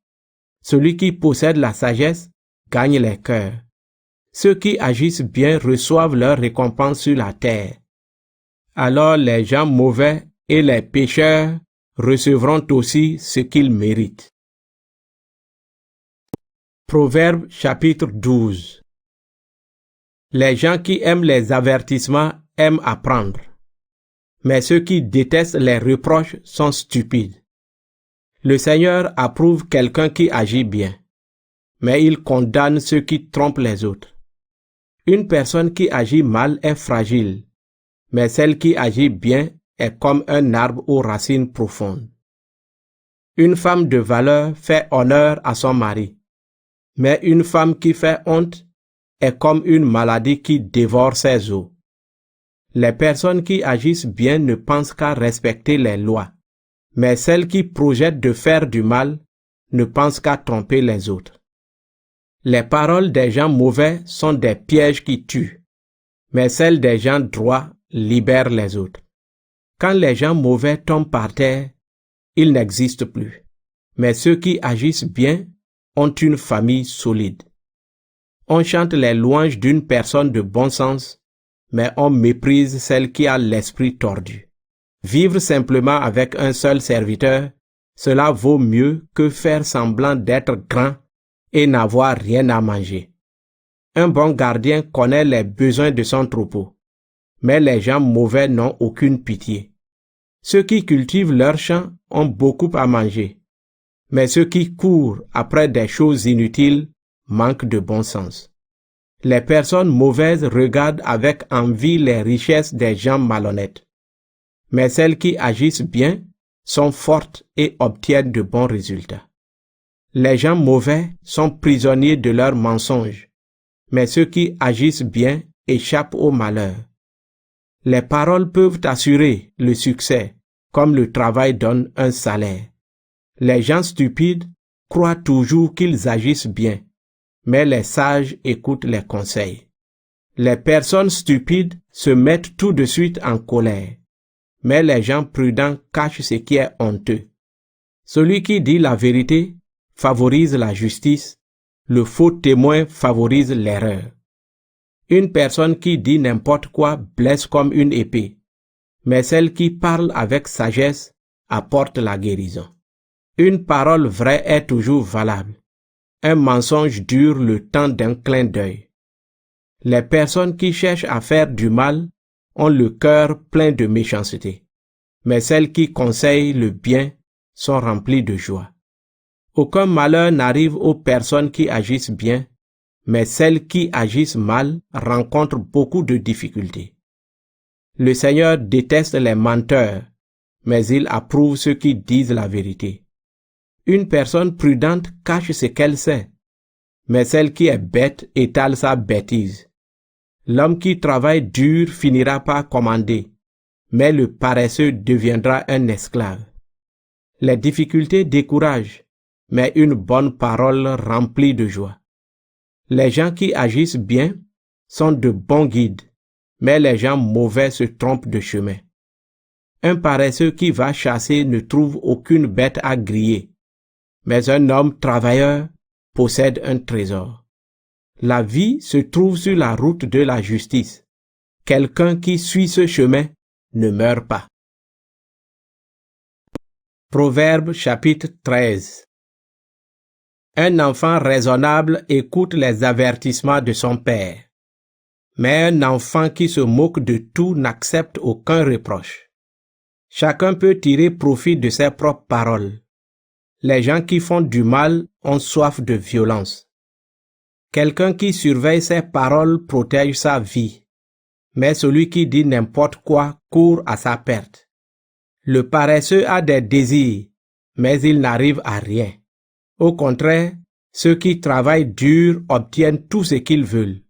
Celui qui possède la sagesse gagne les cœurs. Ceux qui agissent bien reçoivent leur récompense sur la terre. Alors les gens mauvais et les pécheurs recevront aussi ce qu'ils méritent. Proverbe chapitre 12. Les gens qui aiment les avertissements aiment apprendre, mais ceux qui détestent les reproches sont stupides. Le Seigneur approuve quelqu'un qui agit bien, mais il condamne ceux qui trompent les autres. Une personne qui agit mal est fragile, mais celle qui agit bien est comme un arbre aux racines profondes. Une femme de valeur fait honneur à son mari, mais une femme qui fait honte est comme une maladie qui dévore ses os. Les personnes qui agissent bien ne pensent qu'à respecter les lois, mais celles qui projettent de faire du mal ne pensent qu'à tromper les autres. Les paroles des gens mauvais sont des pièges qui tuent, mais celles des gens droits libèrent les autres. Quand les gens mauvais tombent par terre, ils n'existent plus, mais ceux qui agissent bien ont une famille solide. On chante les louanges d'une personne de bon sens, mais on méprise celle qui a l'esprit tordu. Vivre simplement avec un seul serviteur, cela vaut mieux que faire semblant d'être grand et n'avoir rien à manger. Un bon gardien connaît les besoins de son troupeau, mais les gens mauvais n'ont aucune pitié. Ceux qui cultivent leurs champs ont beaucoup à manger, mais ceux qui courent après des choses inutiles manquent de bon sens. Les personnes mauvaises regardent avec envie les richesses des gens malhonnêtes, mais celles qui agissent bien sont fortes et obtiennent de bons résultats. Les gens mauvais sont prisonniers de leurs mensonges, mais ceux qui agissent bien échappent au malheur. Les paroles peuvent assurer le succès, comme le travail donne un salaire. Les gens stupides croient toujours qu'ils agissent bien, mais les sages écoutent les conseils. Les personnes stupides se mettent tout de suite en colère, mais les gens prudents cachent ce qui est honteux. Celui qui dit la vérité favorise la justice, le faux témoin favorise l'erreur. Une personne qui dit n'importe quoi blesse comme une épée, mais celle qui parle avec sagesse apporte la guérison. Une parole vraie est toujours valable. Un mensonge dure le temps d'un clin d'œil. Les personnes qui cherchent à faire du mal ont le cœur plein de méchanceté, mais celles qui conseillent le bien sont remplies de joie. Aucun malheur n'arrive aux personnes qui agissent bien, mais celles qui agissent mal rencontrent beaucoup de difficultés. Le Seigneur déteste les menteurs, mais il approuve ceux qui disent la vérité. Une personne prudente cache ce qu'elle sait, mais celle qui est bête étale sa bêtise. L'homme qui travaille dur finira par commander, mais le paresseux deviendra un esclave. Les difficultés découragent, mais une bonne parole remplit de joie. Les gens qui agissent bien sont de bons guides, mais les gens mauvais se trompent de chemin. Un paresseux qui va chasser ne trouve aucune bête à griller, mais un homme travailleur possède un trésor. La vie se trouve sur la route de la justice. Quelqu'un qui suit ce chemin ne meurt pas. Proverbe chapitre 13. Un enfant raisonnable écoute les avertissements de son père, mais un enfant qui se moque de tout n'accepte aucun reproche. Chacun peut tirer profit de ses propres paroles. Les gens qui font du mal ont soif de violence. Quelqu'un qui surveille ses paroles protège sa vie, mais celui qui dit n'importe quoi court à sa perte. Le paresseux a des désirs, mais il n'arrive à rien. Au contraire, ceux qui travaillent dur obtiennent tout ce qu'ils veulent.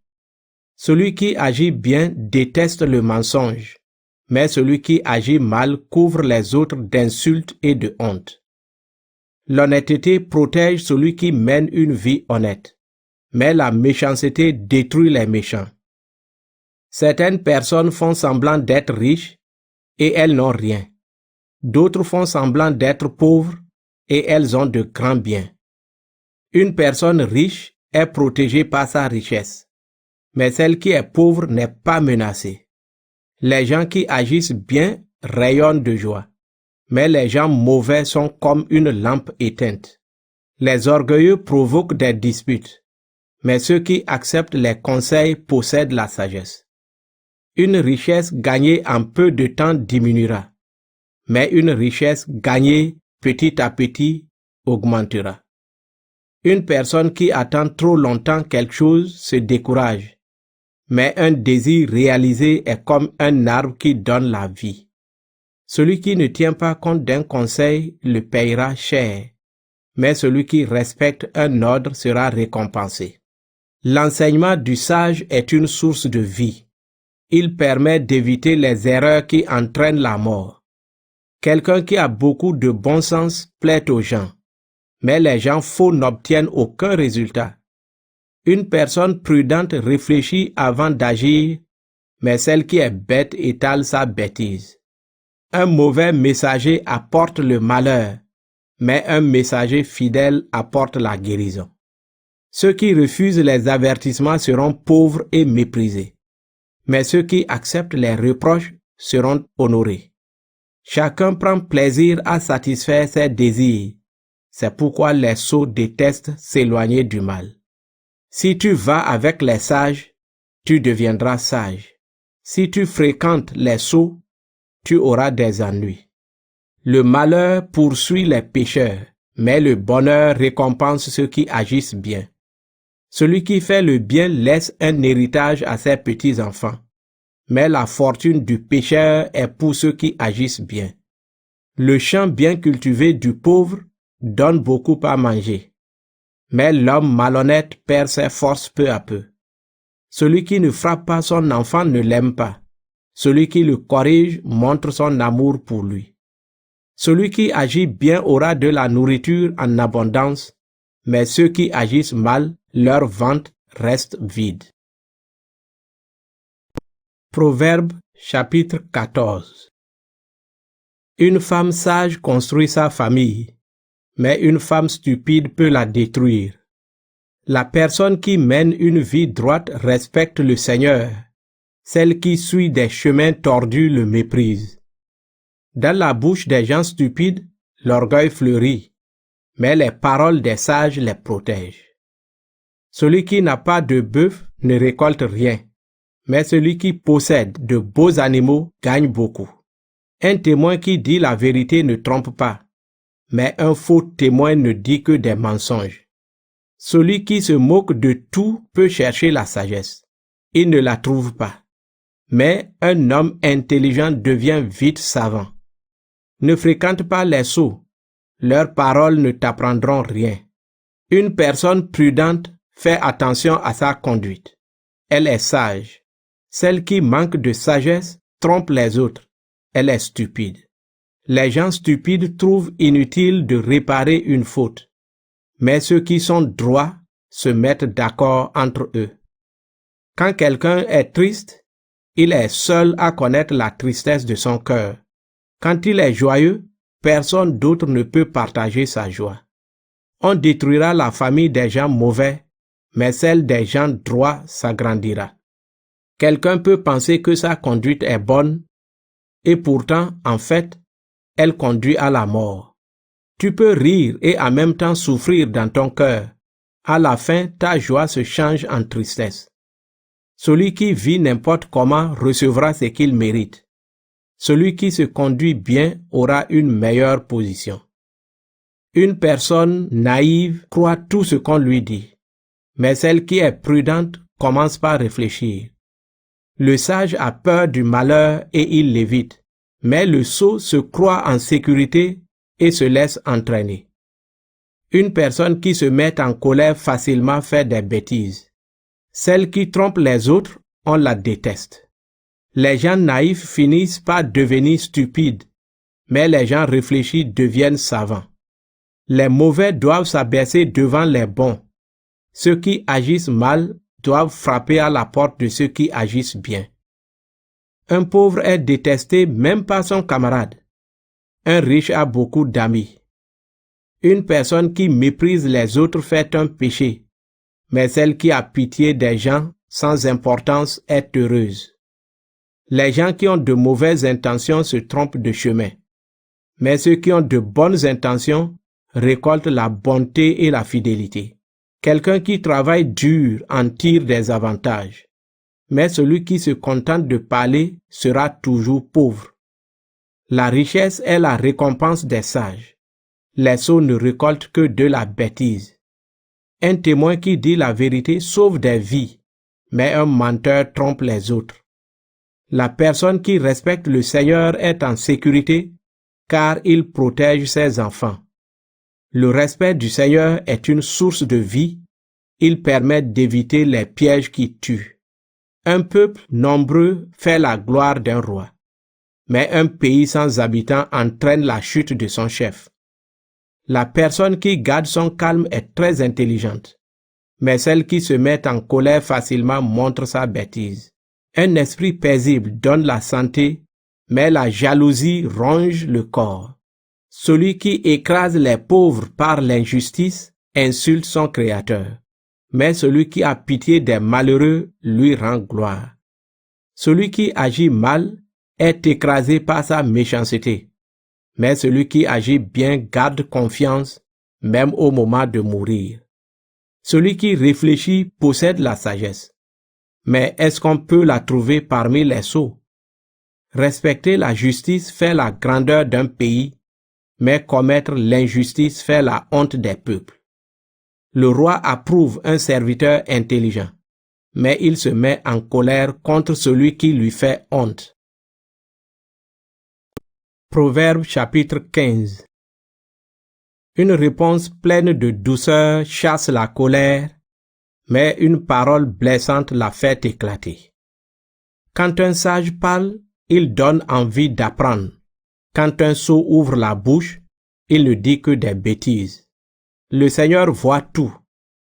Celui qui agit bien déteste le mensonge, mais celui qui agit mal couvre les autres d'insultes et de honte. L'honnêteté protège celui qui mène une vie honnête, mais la méchanceté détruit les méchants. Certaines personnes font semblant d'être riches et elles n'ont rien. D'autres font semblant d'être pauvres et elles ont de grands biens. Une personne riche est protégée par sa richesse, mais celle qui est pauvre n'est pas menacée. Les gens qui agissent bien rayonnent de joie, mais les gens mauvais sont comme une lampe éteinte. Les orgueilleux provoquent des disputes, mais ceux qui acceptent les conseils possèdent la sagesse. Une richesse gagnée en peu de temps diminuera, mais une richesse gagnée petit à petit augmentera. Une personne qui attend trop longtemps quelque chose se décourage, mais un désir réalisé est comme un arbre qui donne la vie. Celui qui ne tient pas compte d'un conseil le payera cher, mais celui qui respecte un ordre sera récompensé. L'enseignement du sage est une source de vie. Il permet d'éviter les erreurs qui entraînent la mort. Quelqu'un qui a beaucoup de bon sens plaît aux gens, mais les gens faux n'obtiennent aucun résultat. Une personne prudente réfléchit avant d'agir, mais celle qui est bête étale sa bêtise. Un mauvais messager apporte le malheur, mais un messager fidèle apporte la guérison. Ceux qui refusent les avertissements seront pauvres et méprisés, mais ceux qui acceptent les reproches seront honorés. Chacun prend plaisir à satisfaire ses désirs. C'est pourquoi les sots détestent s'éloigner du mal. Si tu vas avec les sages, tu deviendras sage. Si tu fréquentes les sots, tu auras des ennuis. Le malheur poursuit les pécheurs, mais le bonheur récompense ceux qui agissent bien. Celui qui fait le bien laisse un héritage à ses petits-enfants, mais la fortune du pécheur est pour ceux qui agissent bien. Le champ bien cultivé du pauvre donne beaucoup à manger, mais l'homme malhonnête perd ses forces peu à peu. Celui qui ne frappe pas son enfant ne l'aime pas. Celui qui le corrige montre son amour pour lui. Celui qui agit bien aura de la nourriture en abondance, mais ceux qui agissent mal, leur ventre reste vide. Proverbe chapitre 14. Une femme sage construit sa famille, mais une femme stupide peut la détruire. La personne qui mène une vie droite respecte le Seigneur. Celle qui suit des chemins tordus le méprise. Dans la bouche des gens stupides, l'orgueil fleurit, mais les paroles des sages les protègent. Celui qui n'a pas de bœuf ne récolte rien, mais celui qui possède de beaux animaux gagne beaucoup. Un témoin qui dit la vérité ne trompe pas, mais un faux témoin ne dit que des mensonges. Celui qui se moque de tout peut chercher la sagesse. Il ne la trouve pas. Mais un homme intelligent devient vite savant. Ne fréquente pas les sots. Leurs paroles ne t'apprendront rien. Une personne prudente fait attention à sa conduite. Elle est sage. Celle qui manque de sagesse trompe les autres. Elle est stupide. Les gens stupides trouvent inutile de réparer une faute. Mais ceux qui sont droits se mettent d'accord entre eux. Quand quelqu'un est triste, il est seul à connaître la tristesse de son cœur. Quand il est joyeux, personne d'autre ne peut partager sa joie. On détruira la famille des gens mauvais, mais celle des gens droits s'agrandira. Quelqu'un peut penser que sa conduite est bonne, et pourtant, en fait, elle conduit à la mort. Tu peux rire et en même temps souffrir dans ton cœur. À la fin, ta joie se change en tristesse. Celui qui vit n'importe comment recevra ce qu'il mérite. Celui qui se conduit bien aura une meilleure position. Une personne naïve croit tout ce qu'on lui dit, mais celle qui est prudente commence par réfléchir. Le sage a peur du malheur et il l'évite, mais le sot se croit en sécurité et se laisse entraîner. Une personne qui se met en colère facilement fait des bêtises. Celle qui trompe les autres, on la déteste. Les gens naïfs finissent par devenir stupides, mais les gens réfléchis deviennent savants. Les mauvais doivent s'abaisser devant les bons. Ceux qui agissent mal doivent frapper à la porte de ceux qui agissent bien. Un pauvre est détesté même par son camarade. Un riche a beaucoup d'amis. Une personne qui méprise les autres fait un péché, mais celle qui a pitié des gens sans importance est heureuse. Les gens qui ont de mauvaises intentions se trompent de chemin, mais ceux qui ont de bonnes intentions récolte la bonté et la fidélité. Quelqu'un qui travaille dur en tire des avantages, mais celui qui se contente de parler sera toujours pauvre. La richesse est la récompense des sages. Les sots ne récoltent que de la bêtise. Un témoin qui dit la vérité sauve des vies, mais un menteur trompe les autres. La personne qui respecte le Seigneur est en sécurité, car il protège ses enfants. Le respect du Seigneur est une source de vie. Il permet d'éviter les pièges qui tuent. Un peuple nombreux fait la gloire d'un roi, mais un pays sans habitants entraîne la chute de son chef. La personne qui garde son calme est très intelligente, mais celle qui se met en colère facilement montre sa bêtise. Un esprit paisible donne la santé, mais la jalousie ronge le corps. Celui qui écrase les pauvres par l'injustice insulte son Créateur, mais celui qui a pitié des malheureux lui rend gloire. Celui qui agit mal est écrasé par sa méchanceté, mais celui qui agit bien garde confiance, même au moment de mourir. Celui qui réfléchit possède la sagesse, mais est-ce qu'on peut la trouver parmi les sots? Respecter la justice fait la grandeur d'un pays, mais commettre l'injustice fait la honte des peuples. Le roi approuve un serviteur intelligent, mais il se met en colère contre celui qui lui fait honte. Proverbe chapitre 15. Une réponse pleine de douceur chasse la colère, mais une parole blessante la fait éclater. Quand un sage parle, il donne envie d'apprendre. Quand un sot ouvre la bouche, il ne dit que des bêtises. Le Seigneur voit tout,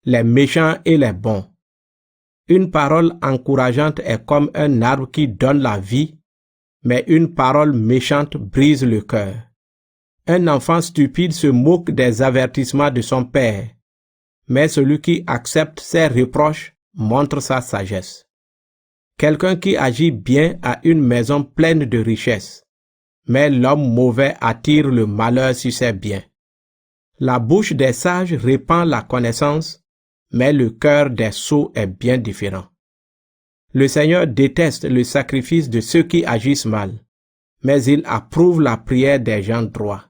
les méchants et les bons. Une parole encourageante est comme un arbre qui donne la vie, mais une parole méchante brise le cœur. Un enfant stupide se moque des avertissements de son père, mais celui qui accepte ses reproches montre sa sagesse. Quelqu'un qui agit bien a une maison pleine de richesses, mais l'homme mauvais attire le malheur sur ses biens. La bouche des sages répand la connaissance, mais le cœur des sots est bien différent. Le Seigneur déteste le sacrifice de ceux qui agissent mal, mais il approuve la prière des gens droits.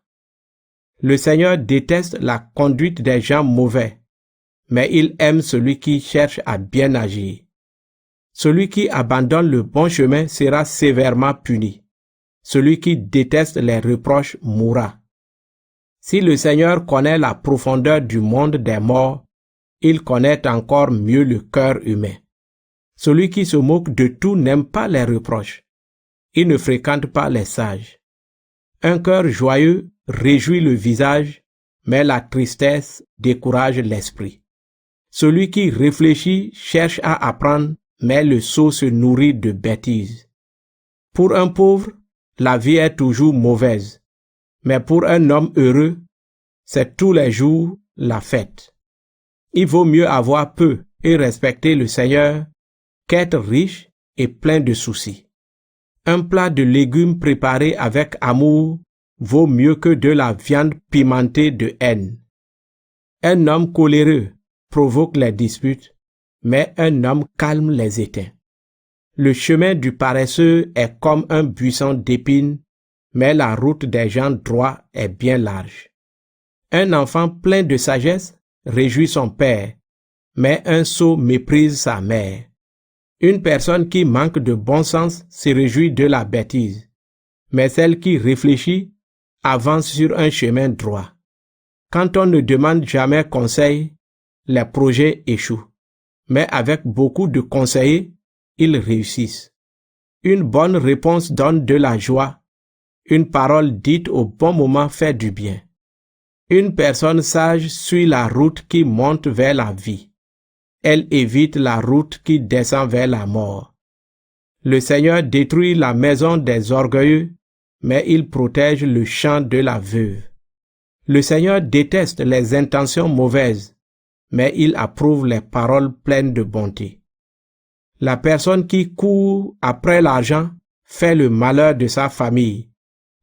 Le Seigneur déteste la conduite des gens mauvais, mais il aime celui qui cherche à bien agir. Celui qui abandonne le bon chemin sera sévèrement puni. Celui qui déteste les reproches mourra. Si le Seigneur connaît la profondeur du monde des morts, il connaît encore mieux le cœur humain. Celui qui se moque de tout n'aime pas les reproches. Il ne fréquente pas les sages. Un cœur joyeux réjouit le visage, mais la tristesse décourage l'esprit. Celui qui réfléchit cherche à apprendre, mais le sot se nourrit de bêtises. Pour un pauvre, la vie est toujours mauvaise, mais pour un homme heureux, c'est tous les jours la fête. Il vaut mieux avoir peu et respecter le Seigneur qu'être riche et plein de soucis. Un plat de légumes préparé avec amour vaut mieux que de la viande pimentée de haine. Un homme coléreux provoque les disputes, mais un homme calme les éteint. Le chemin du paresseux est comme un buisson d'épines, mais la route des gens droits est bien large. Un enfant plein de sagesse réjouit son père, mais un sot méprise sa mère. Une personne qui manque de bon sens se réjouit de la bêtise, mais celle qui réfléchit avance sur un chemin droit. Quand on ne demande jamais conseil, les projets échouent, mais avec beaucoup de conseillers, ils réussissent. Une bonne réponse donne de la joie. Une parole dite au bon moment fait du bien. Une personne sage suit la route qui monte vers la vie. Elle évite la route qui descend vers la mort. Le Seigneur détruit la maison des orgueilleux, mais il protège le champ de la veuve. Le Seigneur déteste les intentions mauvaises, mais il approuve les paroles pleines de bonté. La personne qui court après l'argent fait le malheur de sa famille,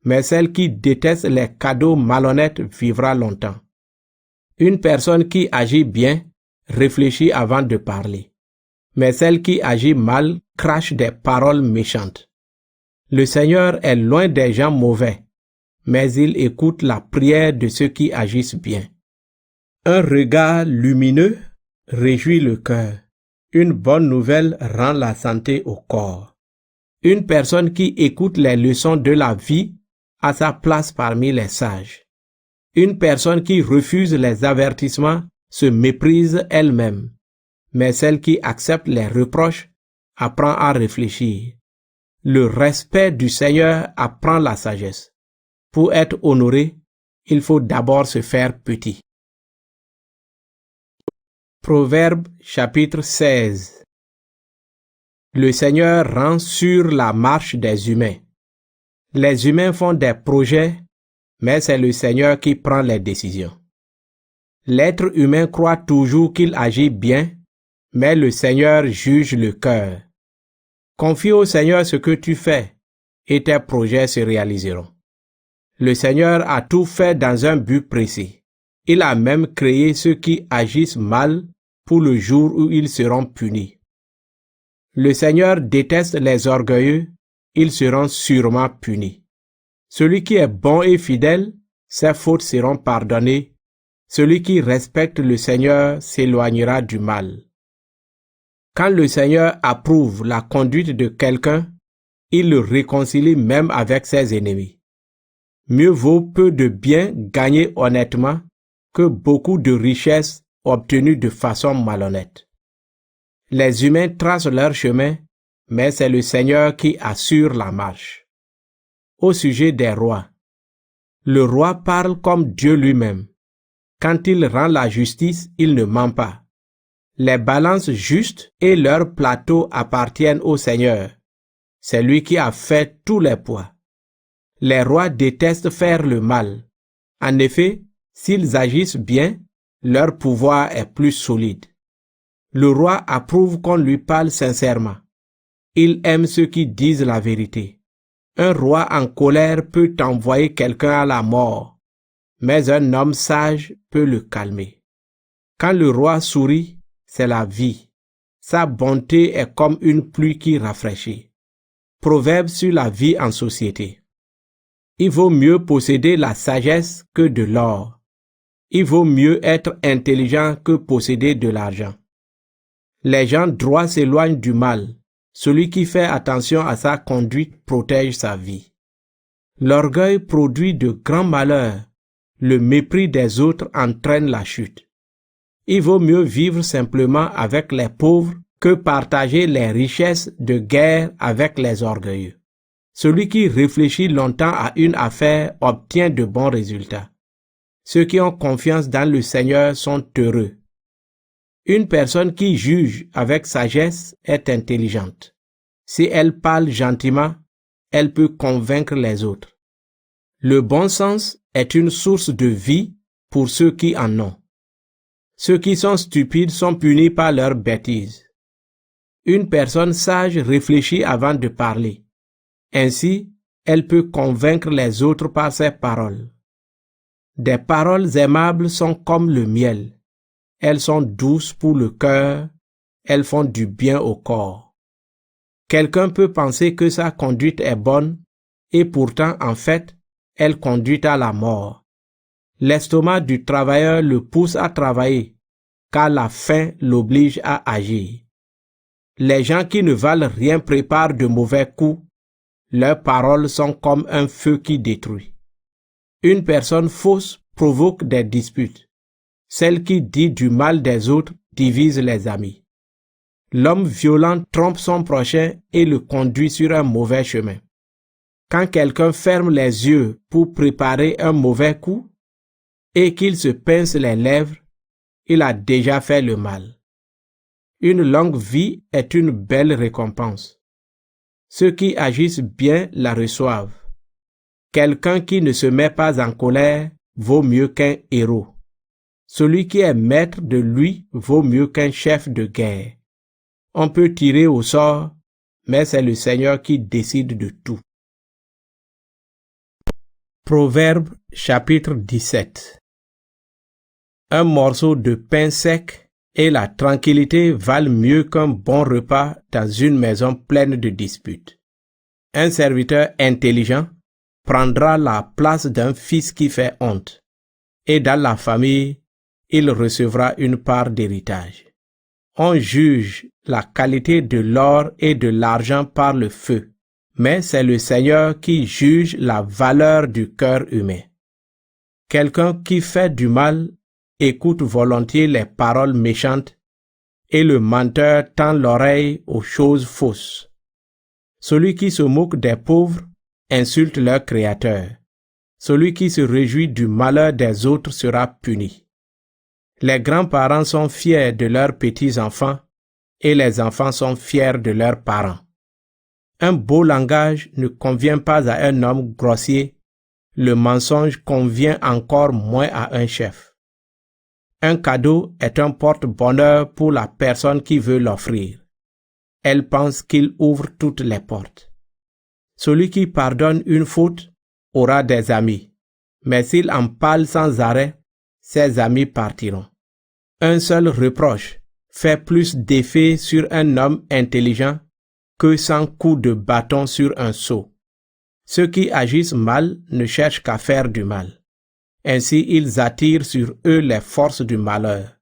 mais celle qui déteste les cadeaux malhonnêtes vivra longtemps. Une personne qui agit bien réfléchit avant de parler, mais celle qui agit mal crache des paroles méchantes. Le Seigneur est loin des gens mauvais, mais il écoute la prière de ceux qui agissent bien. Un regard lumineux réjouit le cœur. Une bonne nouvelle rend la santé au corps. Une personne qui écoute les leçons de la vie a sa place parmi les sages. Une personne qui refuse les avertissements se méprise elle-même, mais celle qui accepte les reproches apprend à réfléchir. Le respect du Seigneur apprend la sagesse. Pour être honoré, il faut d'abord se faire petit. Proverbe chapitre 16. Le Seigneur rend sûre la marche des humains. Les humains font des projets, mais c'est le Seigneur qui prend les décisions. L'être humain croit toujours qu'il agit bien, mais le Seigneur juge le cœur. Confie au Seigneur ce que tu fais, et tes projets se réaliseront. Le Seigneur a tout fait dans un but précis. Il a même créé ceux qui agissent mal pour le jour où ils seront punis. Le Seigneur déteste les orgueilleux, ils seront sûrement punis. Celui qui est bon et fidèle, ses fautes seront pardonnées. Celui qui respecte le Seigneur s'éloignera du mal. Quand le Seigneur approuve la conduite de quelqu'un, il le réconcilie même avec ses ennemis. Mieux vaut peu de biens gagnés honnêtement que beaucoup de richesses obtenues de façon malhonnête. Les humains tracent leur chemin, mais c'est le Seigneur qui assure la marche. Au sujet des rois, le roi parle comme Dieu lui-même. Quand il rend la justice, il ne ment pas. Les balances justes et leurs plateaux appartiennent au Seigneur. C'est lui qui a fait tous les poids. Les rois détestent faire le mal. En effet, s'ils agissent bien, leur pouvoir est plus solide. Le roi approuve qu'on lui parle sincèrement. Il aime ceux qui disent la vérité. Un roi en colère peut envoyer quelqu'un à la mort, mais un homme sage peut le calmer. Quand le roi sourit, c'est la vie. Sa bonté est comme une pluie qui rafraîchit. Proverbe sur la vie en société. Il vaut mieux posséder la sagesse que de l'or. Il vaut mieux être intelligent que posséder de l'argent. Les gens droits s'éloignent du mal. Celui qui fait attention à sa conduite protège sa vie. L'orgueil produit de grands malheurs. Le mépris des autres entraîne la chute. Il vaut mieux vivre simplement avec les pauvres que partager les richesses de guerre avec les orgueilleux. Celui qui réfléchit longtemps à une affaire obtient de bons résultats. Ceux qui ont confiance dans le Seigneur sont heureux. Une personne qui juge avec sagesse est intelligente. Si elle parle gentiment, elle peut convaincre les autres. Le bon sens est une source de vie pour ceux qui en ont. Ceux qui sont stupides sont punis par leurs bêtises. Une personne sage réfléchit avant de parler. Ainsi, elle peut convaincre les autres par ses paroles. Des paroles aimables sont comme le miel. Elles sont douces pour le cœur, elles font du bien au corps. Quelqu'un peut penser que sa conduite est bonne, et pourtant, en fait, elle conduit à la mort. L'estomac du travailleur le pousse à travailler, car la faim l'oblige à agir. Les gens qui ne valent rien préparent de mauvais coups. Leurs paroles sont comme un feu qui détruit. Une personne fausse provoque des disputes. Celle qui dit du mal des autres divise les amis. L'homme violent trompe son prochain et le conduit sur un mauvais chemin. Quand quelqu'un ferme les yeux pour préparer un mauvais coup et qu'il se pince les lèvres, il a déjà fait le mal. Une longue vie est une belle récompense. Ceux qui agissent bien la reçoivent. Quelqu'un qui ne se met pas en colère vaut mieux qu'un héros. Celui qui est maître de lui vaut mieux qu'un chef de guerre. On peut tirer au sort, mais c'est le Seigneur qui décide de tout. Proverbe chapitre 17. Un morceau de pain sec et la tranquillité valent mieux qu'un bon repas dans une maison pleine de disputes. Un serviteur intelligent prendra la place d'un fils qui fait honte, et dans la famille, il recevra une part d'héritage. On juge la qualité de l'or et de l'argent par le feu, mais c'est le Seigneur qui juge la valeur du cœur humain. Quelqu'un qui fait du mal écoute volontiers les paroles méchantes, et le menteur tend l'oreille aux choses fausses. Celui qui se moque des pauvres insulte leur Créateur. Celui qui se réjouit du malheur des autres sera puni. Les grands-parents sont fiers de leurs petits-enfants et les enfants sont fiers de leurs parents. Un beau langage ne convient pas à un homme grossier, le mensonge convient encore moins à un chef. Un cadeau est un porte-bonheur pour la personne qui veut l'offrir. Elle pense qu'il ouvre toutes les portes. Celui qui pardonne une faute aura des amis, mais s'il en parle sans arrêt, ses amis partiront. Un seul reproche fait plus d'effet sur un homme intelligent que 100 coups de bâton sur un sot. Ceux qui agissent mal ne cherchent qu'à faire du mal. Ainsi ils attirent sur eux les forces du malheur.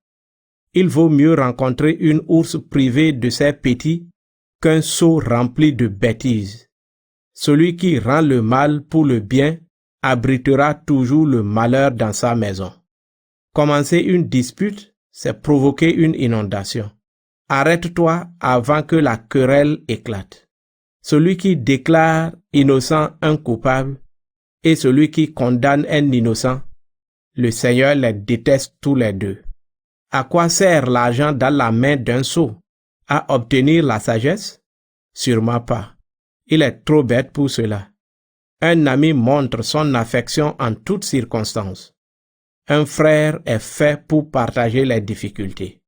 Il vaut mieux rencontrer une ours privée de ses petits qu'un seau rempli de bêtises. Celui qui rend le mal pour le bien abritera toujours le malheur dans sa maison. Commencer une dispute, c'est provoquer une inondation. Arrête-toi avant que la querelle éclate. Celui qui déclare innocent un coupable et celui qui condamne un innocent, le Seigneur les déteste tous les deux. À quoi sert l'argent dans la main d'un sot? À obtenir la sagesse? Sûrement pas. Il est trop bête pour cela. Un ami montre son affection en toutes circonstances. Un frère est fait pour partager les difficultés.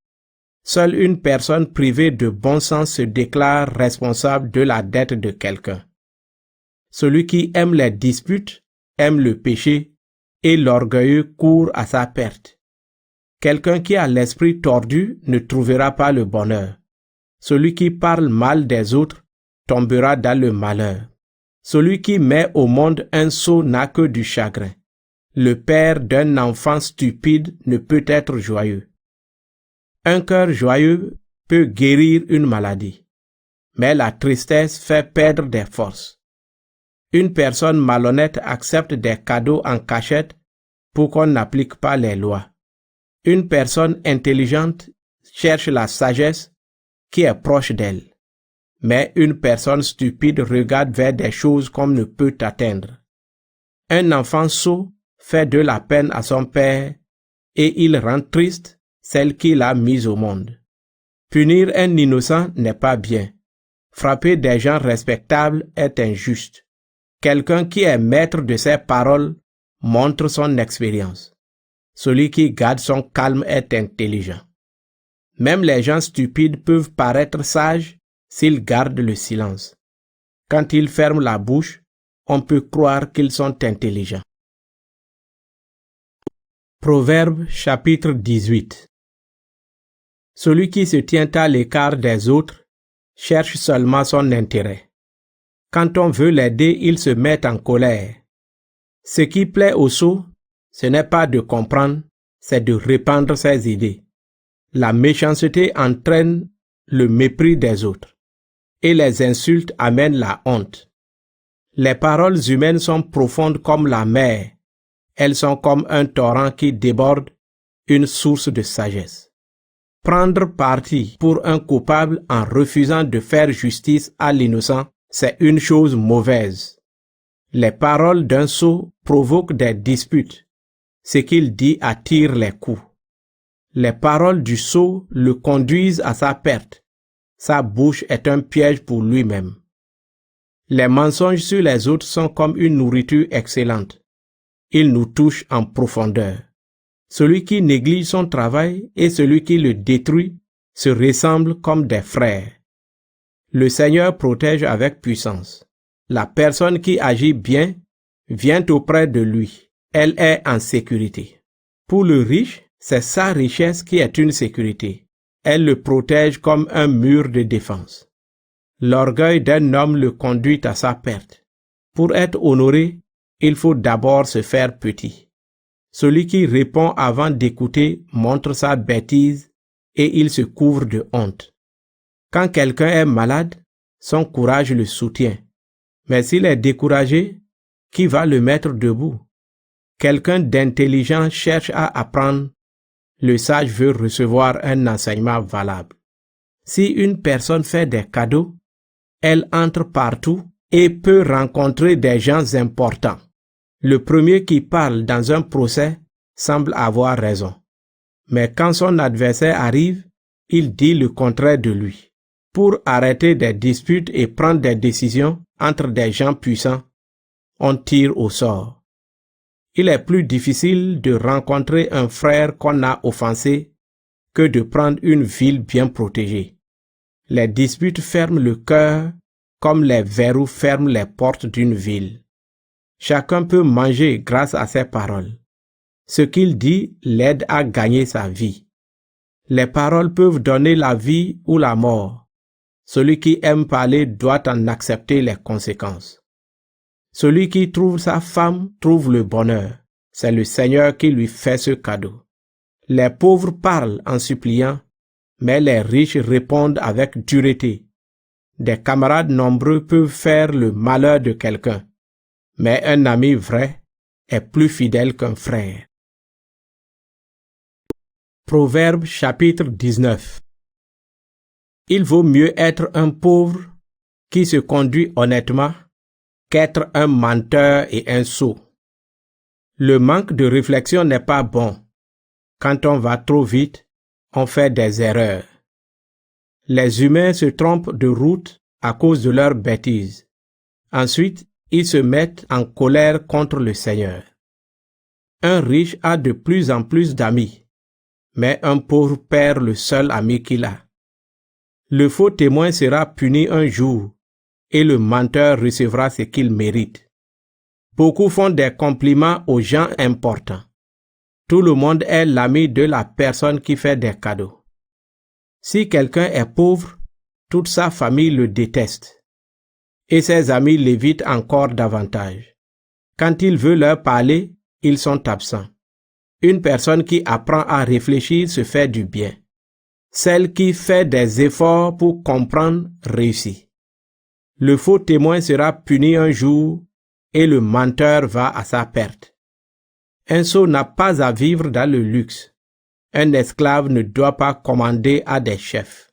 Seule une personne privée de bon sens se déclare responsable de la dette de quelqu'un. Celui qui aime les disputes aime le péché et l'orgueilleux court à sa perte. Quelqu'un qui a l'esprit tordu ne trouvera pas le bonheur. Celui qui parle mal des autres tombera dans le malheur. Celui qui met au monde un sot n'a que du chagrin. Le père d'un enfant stupide ne peut être joyeux. Un cœur joyeux peut guérir une maladie, mais la tristesse fait perdre des forces. Une personne malhonnête accepte des cadeaux en cachette pour qu'on n'applique pas les lois. Une personne intelligente cherche la sagesse qui est proche d'elle, mais une personne stupide regarde vers des choses qu'on ne peut atteindre. Un enfant sot fait de la peine à son père et il rend triste celle qu'il a mise au monde. Punir un innocent n'est pas bien. Frapper des gens respectables est injuste. Quelqu'un qui est maître de ses paroles montre son expérience. Celui qui garde son calme est intelligent. Même les gens stupides peuvent paraître sages s'ils gardent le silence. Quand ils ferment la bouche, on peut croire qu'ils sont intelligents. Proverbe chapitre 18. Celui qui se tient à l'écart des autres cherche seulement son intérêt. Quand on veut l'aider, il se met en colère. Ce qui plaît au sot, ce n'est pas de comprendre, c'est de répandre ses idées. La méchanceté entraîne le mépris des autres, et les insultes amènent la honte. Les paroles humaines sont profondes comme la mer. Elles sont comme un torrent qui déborde, une source de sagesse. Prendre parti pour un coupable en refusant de faire justice à l'innocent, c'est une chose mauvaise. Les paroles d'un sot provoquent des disputes. Ce qu'il dit attire les coups. Les paroles du sot le conduisent à sa perte. Sa bouche est un piège pour lui-même. Les mensonges sur les autres sont comme une nourriture excellente. Ils nous touchent en profondeur. Celui qui néglige son travail et celui qui le détruit se ressemblent comme des frères. Le Seigneur protège avec puissance. La personne qui agit bien vient auprès de lui. Elle est en sécurité. Pour le riche, C'est sa richesse qui est une sécurité. Elle le protège comme un mur de défense. L'orgueil d'un homme le conduit à sa perte. Pour être honoré, il faut d'abord se faire petit. Celui qui répond avant d'écouter montre sa bêtise et il se couvre de honte. Quand quelqu'un est malade, son courage le soutient. Mais s'il est découragé, qui va le mettre debout? Quelqu'un d'intelligent cherche à apprendre. Le sage veut recevoir un enseignement valable. Si une personne fait des cadeaux, elle entre partout et peut rencontrer des gens importants. Le premier qui parle dans un procès semble avoir raison. Mais quand son adversaire arrive, il dit le contraire de lui. Pour arrêter des disputes et prendre des décisions entre des gens puissants, on tire au sort. Il est plus difficile de rencontrer un frère qu'on a offensé que de prendre une ville bien protégée. Les disputes ferment le cœur comme les verrous ferment les portes d'une ville. Chacun peut manger grâce à ses paroles. Ce qu'il dit l'aide à gagner sa vie. Les paroles peuvent donner la vie ou la mort. Celui qui aime parler doit en accepter les conséquences. Celui qui trouve sa femme trouve le bonheur. C'est le Seigneur qui lui fait ce cadeau. Les pauvres parlent en suppliant, mais les riches répondent avec dureté. Des camarades nombreux peuvent faire le malheur de quelqu'un, mais un ami vrai est plus fidèle qu'un frère. Proverbe chapitre 19. Il vaut mieux être un pauvre qui se conduit honnêtement qu'être un menteur et un sot. Le manque de réflexion n'est pas bon. Quand on va trop vite, on fait des erreurs. Les humains se trompent de route à cause de leurs bêtises. Ensuite, ils se mettent en colère contre le Seigneur. Un riche a de plus en plus d'amis, mais un pauvre perd le seul ami qu'il a. Le faux témoin sera puni un jour, et le menteur recevra ce qu'il mérite. Beaucoup font des compliments aux gens importants. Tout le monde est l'ami de la personne qui fait des cadeaux. Si quelqu'un est pauvre, toute sa famille le déteste. Et ses amis l'évitent encore davantage. Quand il veut leur parler, ils sont absents. Une personne qui apprend à réfléchir se fait du bien. Celle qui fait des efforts pour comprendre réussit. Le faux témoin sera puni un jour et le menteur va à sa perte. Un sot n'a pas à vivre dans le luxe. Un esclave ne doit pas commander à des chefs.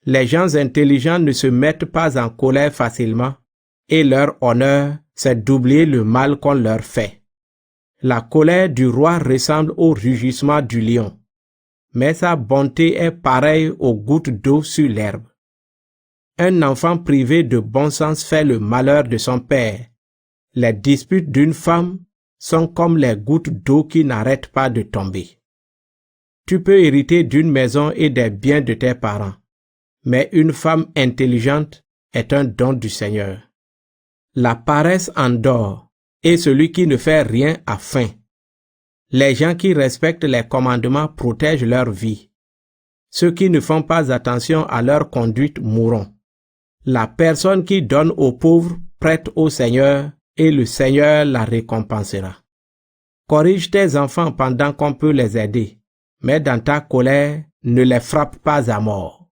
Les gens intelligents ne se mettent pas en colère facilement et leur honneur, c'est d'oublier le mal qu'on leur fait. La colère du roi ressemble au rugissement du lion, mais sa bonté est pareille aux gouttes d'eau sur l'herbe. Un enfant privé de bon sens fait le malheur de son père. Les disputes d'une femme sont comme les gouttes d'eau qui n'arrêtent pas de tomber. Tu peux hériter d'une maison et des biens de tes parents, mais une femme intelligente est un don du Seigneur. La paresse endort, et celui qui ne fait rien a faim. Les gens qui respectent les commandements protègent leur vie. Ceux qui ne font pas attention à leur conduite mourront. La personne qui donne aux pauvres prête au Seigneur, et le Seigneur la récompensera. Corrige tes enfants pendant qu'on peut les aider, mais dans ta colère, ne les frappe pas à mort.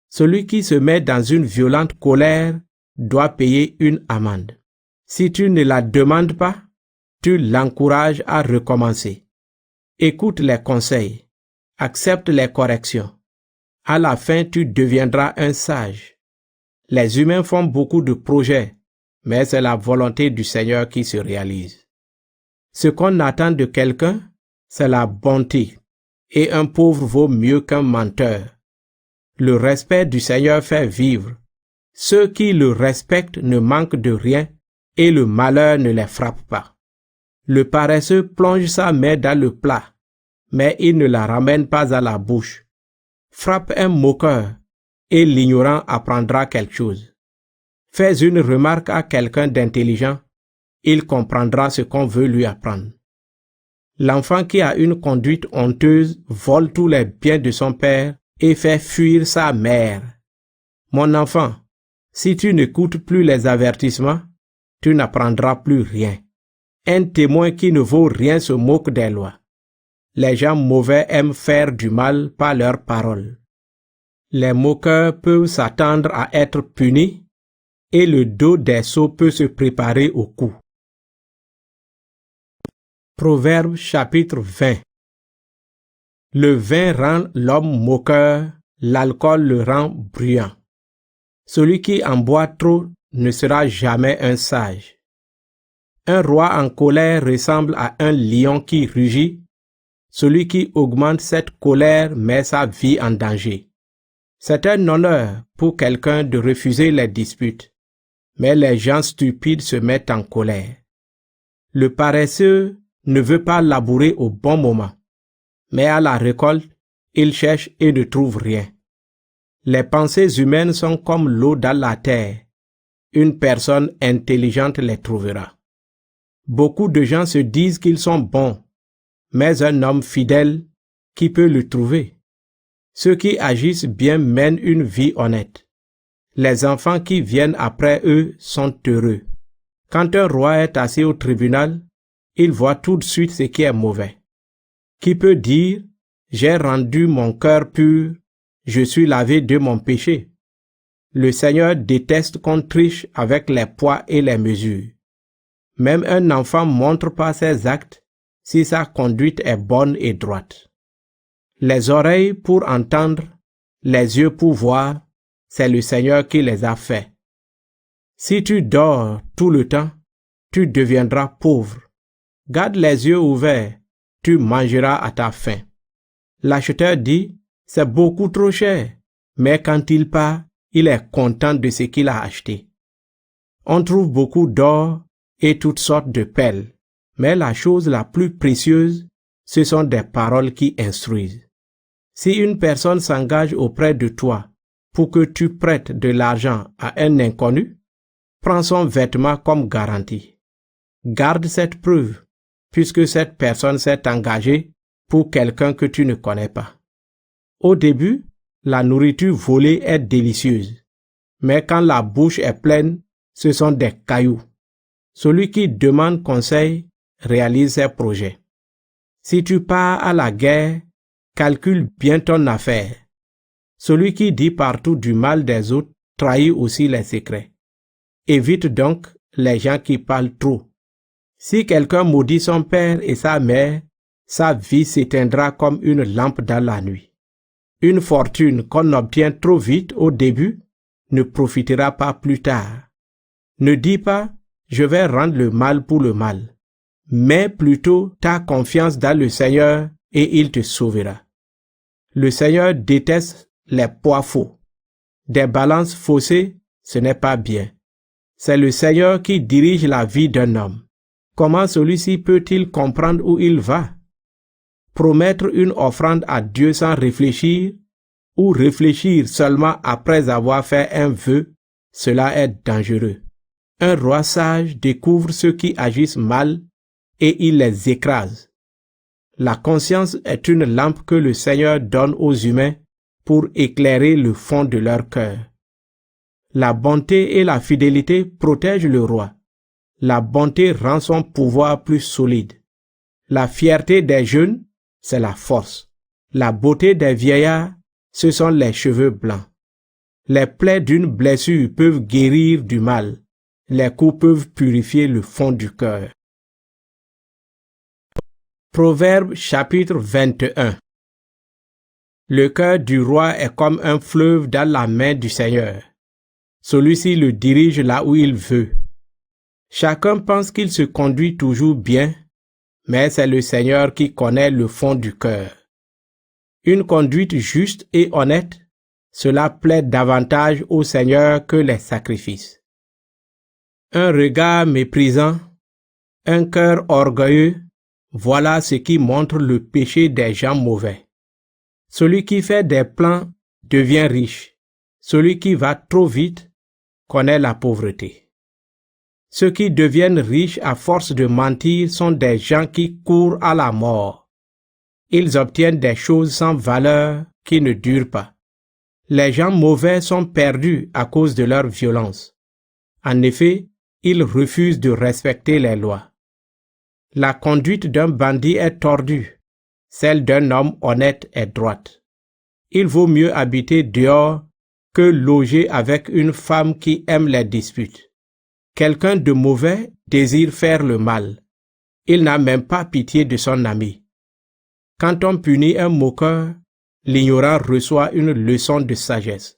Celui qui se met dans une violente colère doit payer une amende. Si tu ne la demandes pas, tu l'encourages à recommencer. Écoute les conseils, accepte les corrections. À la fin, tu deviendras un sage. Les humains font beaucoup de projets, mais c'est la volonté du Seigneur qui se réalise. Ce qu'on attend de quelqu'un, c'est la bonté, et un pauvre vaut mieux qu'un menteur. Le respect du Seigneur fait vivre. Ceux qui le respectent ne manquent de rien, et le malheur ne les frappe pas. Le paresseux plonge sa main dans le plat, mais il ne la ramène pas à la bouche. Frappe un moqueur, et l'ignorant apprendra quelque chose. Fais une remarque à quelqu'un d'intelligent, il comprendra ce qu'on veut lui apprendre. L'enfant qui a une conduite honteuse vole tous les biens de son père et fait fuir sa mère. Mon enfant, si tu n'écoutes plus les avertissements, tu n'apprendras plus rien. Un témoin qui ne vaut rien se moque des lois. Les gens mauvais aiment faire du mal par leurs paroles. Les moqueurs peuvent s'attendre à être punis et le dos des sots peut se préparer au coup. Proverbe chapitre 20. Le vin rend l'homme moqueur, l'alcool le rend bruyant. Celui qui en boit trop ne sera jamais un sage. Un roi en colère ressemble à un lion qui rugit. Celui qui augmente cette colère met sa vie en danger. C'est un honneur pour quelqu'un de refuser les disputes, mais les gens stupides se mettent en colère. Le paresseux ne veut pas labourer au bon moment, mais à la récolte, il cherche et ne trouve rien. Les pensées humaines sont comme l'eau dans la terre. Une personne intelligente les trouvera. Beaucoup de gens se disent qu'ils sont bons, mais un homme fidèle, qui peut le trouver? Ceux qui agissent bien mènent une vie honnête. Les enfants qui viennent après eux sont heureux. Quand un roi est assis au tribunal, il voit tout de suite ce qui est mauvais. Qui peut dire « J'ai rendu mon cœur pur, je suis lavé de mon péché ». Le Seigneur déteste qu'on triche avec les poids et les mesures. Même un enfant montre par ses actes si sa conduite est bonne et droite. Les oreilles pour entendre, les yeux pour voir, c'est le Seigneur qui les a faits. Si tu dors tout le temps, tu deviendras pauvre. Garde les yeux ouverts, tu mangeras à ta faim. L'acheteur dit, c'est beaucoup trop cher, mais quand il part, il est content de ce qu'il a acheté. On trouve beaucoup d'or et toutes sortes de perles, mais la chose la plus précieuse, ce sont des paroles qui instruisent. Si une personne s'engage auprès de toi pour que tu prêtes de l'argent à un inconnu, prends son vêtement comme garantie. Garde cette preuve, puisque cette personne s'est engagée pour quelqu'un que tu ne connais pas. Au début, la nourriture volée est délicieuse, mais quand la bouche est pleine, ce sont des cailloux. Celui qui demande conseil réalise ses projets. Si tu pars à la guerre, calcule bien ton affaire. Celui qui dit partout du mal des autres trahit aussi les secrets. Évite donc les gens qui parlent trop. Si quelqu'un maudit son père et sa mère, sa vie s'éteindra comme une lampe dans la nuit. Une fortune qu'on obtient trop vite au début ne profitera pas plus tard. Ne dis pas « je vais rendre le mal pour le mal », mais plutôt ta confiance dans le Seigneur et il te sauvera. Le Seigneur déteste les poids faux. Des balances faussées, ce n'est pas bien. C'est le Seigneur qui dirige la vie d'un homme. Comment celui-ci peut-il comprendre où il va? Promettre une offrande à Dieu sans réfléchir, ou réfléchir seulement après avoir fait un vœu, cela est dangereux. Un roi sage découvre ceux qui agissent mal et il les écrase. La conscience est une lampe que le Seigneur donne aux humains pour éclairer le fond de leur cœur. La bonté et la fidélité protègent le roi. La bonté rend son pouvoir plus solide. La fierté des jeunes, c'est la force. La beauté des vieillards, ce sont les cheveux blancs. Les plaies d'une blessure peuvent guérir du mal. Les coups peuvent purifier le fond du cœur. Proverbe chapitre 21. Le cœur du roi est comme un fleuve dans la main du Seigneur. Celui-ci le dirige là où il veut. Chacun pense qu'il se conduit toujours bien, mais c'est le Seigneur qui connaît le fond du cœur. Une conduite juste et honnête, cela plaît davantage au Seigneur que les sacrifices. Un regard méprisant, un cœur orgueilleux, voilà ce qui montre le péché des gens mauvais. Celui qui fait des plans devient riche. Celui qui va trop vite connaît la pauvreté. Ceux qui deviennent riches à force de mentir sont des gens qui courent à la mort. Ils obtiennent des choses sans valeur qui ne durent pas. Les gens mauvais sont perdus à cause de leur violence. En effet, ils refusent de respecter les lois. La conduite d'un bandit est tordue, celle d'un homme honnête est droite. Il vaut mieux habiter dehors que loger avec une femme qui aime les disputes. Quelqu'un de mauvais désire faire le mal. Il n'a même pas pitié de son ami. Quand on punit un moqueur, l'ignorant reçoit une leçon de sagesse.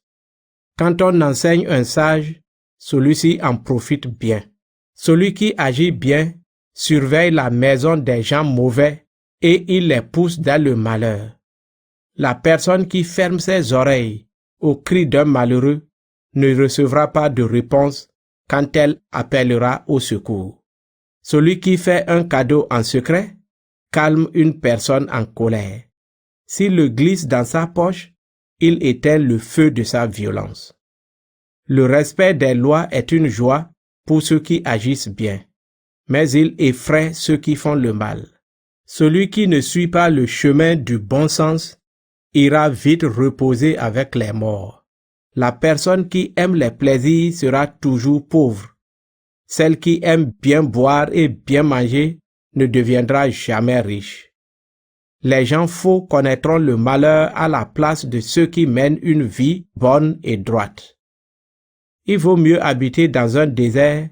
Quand on enseigne un sage, celui-ci en profite bien. Celui qui agit bien surveille la maison des gens mauvais et il les pousse dans le malheur. La personne qui ferme ses oreilles au cri d'un malheureux ne recevra pas de réponse quand elle appellera au secours. Celui qui fait un cadeau en secret calme une personne en colère. S'il le glisse dans sa poche, il éteint le feu de sa violence. Le respect des lois est une joie pour ceux qui agissent bien, mais il effraie ceux qui font le mal. Celui qui ne suit pas le chemin du bon sens ira vite reposer avec les morts. La personne qui aime les plaisirs sera toujours pauvre. Celle qui aime bien boire et bien manger ne deviendra jamais riche. Les gens faux connaîtront le malheur à la place de ceux qui mènent une vie bonne et droite. Il vaut mieux habiter dans un désert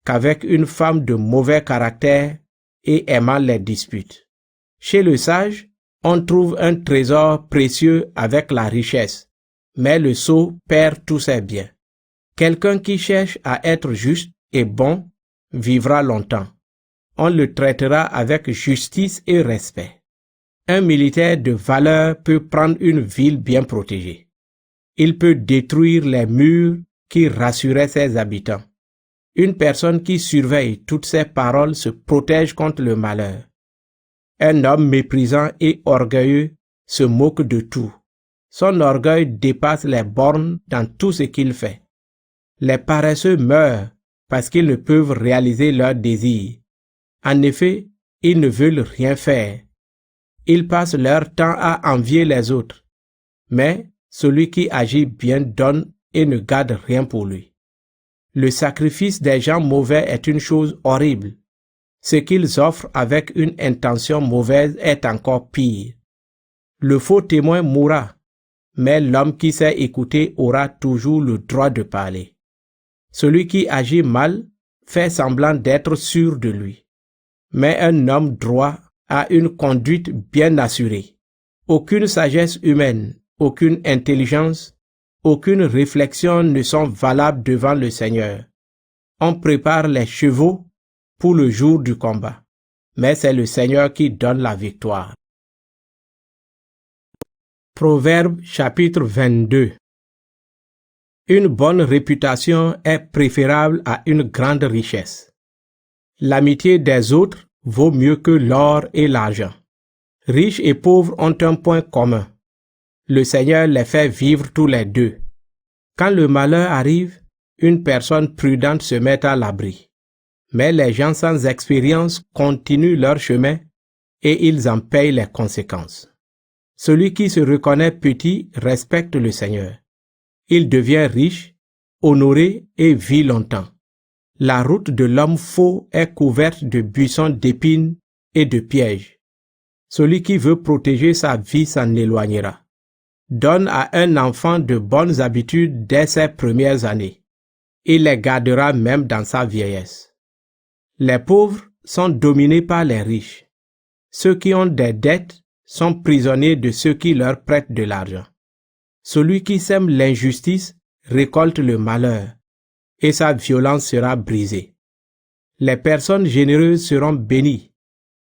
qu'avec une femme de mauvais caractère et aimant les disputes. Chez le sage, on trouve un trésor précieux avec la richesse, mais le sot perd tous ses biens. Quelqu'un qui cherche à être juste et bon vivra longtemps. On le traitera avec justice et respect. Un militaire de valeur peut prendre une ville bien protégée. Il peut détruire les murs qui rassuraient ses habitants. Une personne qui surveille toutes ses paroles se protège contre le malheur. Un homme méprisant et orgueilleux se moque de tout. Son orgueil dépasse les bornes dans tout ce qu'il fait. Les paresseux meurent parce qu'ils ne peuvent réaliser leurs désirs. En effet, ils ne veulent rien faire. Ils passent leur temps à envier les autres. Mais celui qui agit bien donne et ne garde rien pour lui. Le sacrifice des gens mauvais est une chose horrible. Ce qu'ils offrent avec une intention mauvaise est encore pire. Le faux témoin mourra, mais l'homme qui sait écouter aura toujours le droit de parler. Celui qui agit mal fait semblant d'être sûr de lui. Mais un homme droit a une conduite bien assurée. Aucune sagesse humaine, aucune intelligence, aucune réflexion ne sont valables devant le Seigneur. On prépare les chevaux pour le jour du combat, mais c'est le Seigneur qui donne la victoire. Proverbe chapitre 22. Une bonne réputation est préférable à une grande richesse. L'amitié des autres vaut mieux que l'or et l'argent. Riches et pauvres ont un point commun. Le Seigneur les fait vivre tous les deux. Quand le malheur arrive, une personne prudente se met à l'abri. Mais les gens sans expérience continuent leur chemin et ils en payent les conséquences. Celui qui se reconnaît petit respecte le Seigneur. Il devient riche, honoré et vit longtemps. La route de l'homme faux est couverte de buissons d'épines et de pièges. Celui qui veut protéger sa vie s'en éloignera. Donne à un enfant de bonnes habitudes dès ses premières années. Il les gardera même dans sa vieillesse. Les pauvres sont dominés par les riches. Ceux qui ont des dettes sont prisonniers de ceux qui leur prêtent de l'argent. Celui qui sème l'injustice récolte le malheur, et sa violence sera brisée. Les personnes généreuses seront bénies,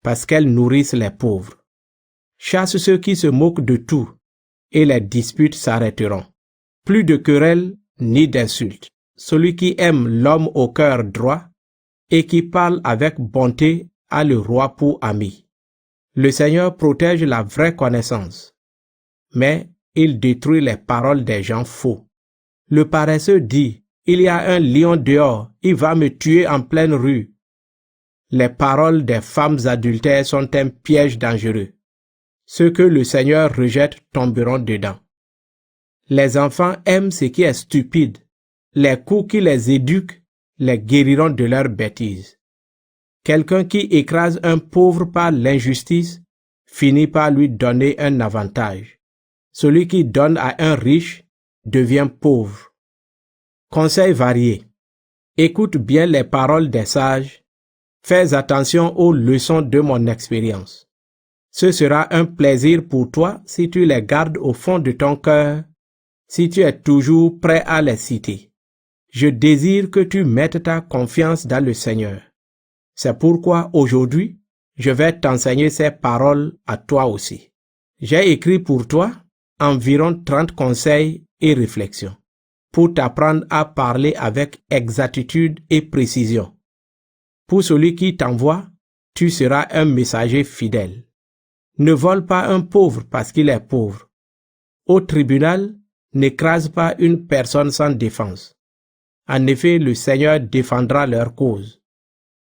parce qu'elles nourrissent les pauvres. Chasse ceux qui se moquent de tout, et les disputes s'arrêteront. Plus de querelles ni d'insultes. Celui qui aime l'homme au cœur droit, et qui parle avec bonté a le roi pour ami. Le Seigneur protège la vraie connaissance, mais il détruit les paroles des gens faux. Le paresseux dit, Il y a un lion dehors, il va me tuer en pleine rue. Les paroles des femmes adultères sont un piège dangereux. Ceux que le Seigneur rejette tomberont dedans. Les enfants aiment ce qui est stupide. Les coups qui les éduquent les guériront de leurs bêtises. Quelqu'un qui écrase un pauvre par l'injustice finit par lui donner un avantage. Celui qui donne à un riche devient pauvre. Conseils variés. Écoute bien les paroles des sages. Fais attention aux leçons de mon expérience. Ce sera un plaisir pour toi si tu les gardes au fond de ton cœur, si tu es toujours prêt à les citer. Je désire que tu mettes ta confiance dans le Seigneur. C'est pourquoi aujourd'hui, je vais t'enseigner ces paroles à toi aussi. J'ai écrit pour toi environ 30 conseils et réflexions pour t'apprendre à parler avec exactitude et précision. Pour celui qui t'envoie, tu seras un messager fidèle. Ne vole pas un pauvre parce qu'il est pauvre. Au tribunal, n'écrase pas une personne sans défense. En effet, le Seigneur défendra leur cause.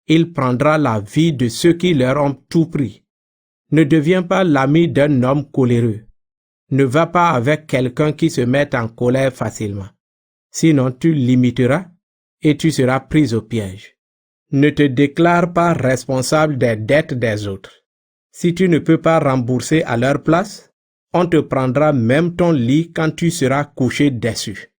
Il prendra la vie de ceux qui leur ont tout pris. Ne deviens pas l'ami d'un homme coléreux. Ne va pas avec quelqu'un qui se met en colère facilement. Sinon tu l'imiteras et tu seras pris au piège. Ne te déclare pas responsable des dettes des autres. Si tu ne peux pas rembourser à leur place, on te prendra même ton lit quand tu seras couché dessus.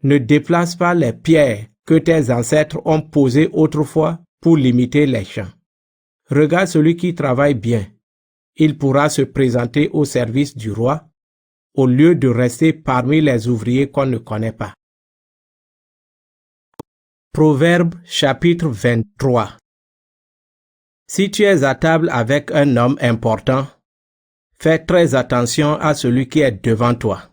Ne déplace pas les pierres que tes ancêtres ont posées autrefois pour limiter les champs. Regarde celui qui travaille bien. Il pourra se présenter au service du roi au lieu de rester parmi les ouvriers qu'on ne connaît pas. Proverbe chapitre 23. Si tu es à table avec un homme important, fais très attention à celui qui est devant toi.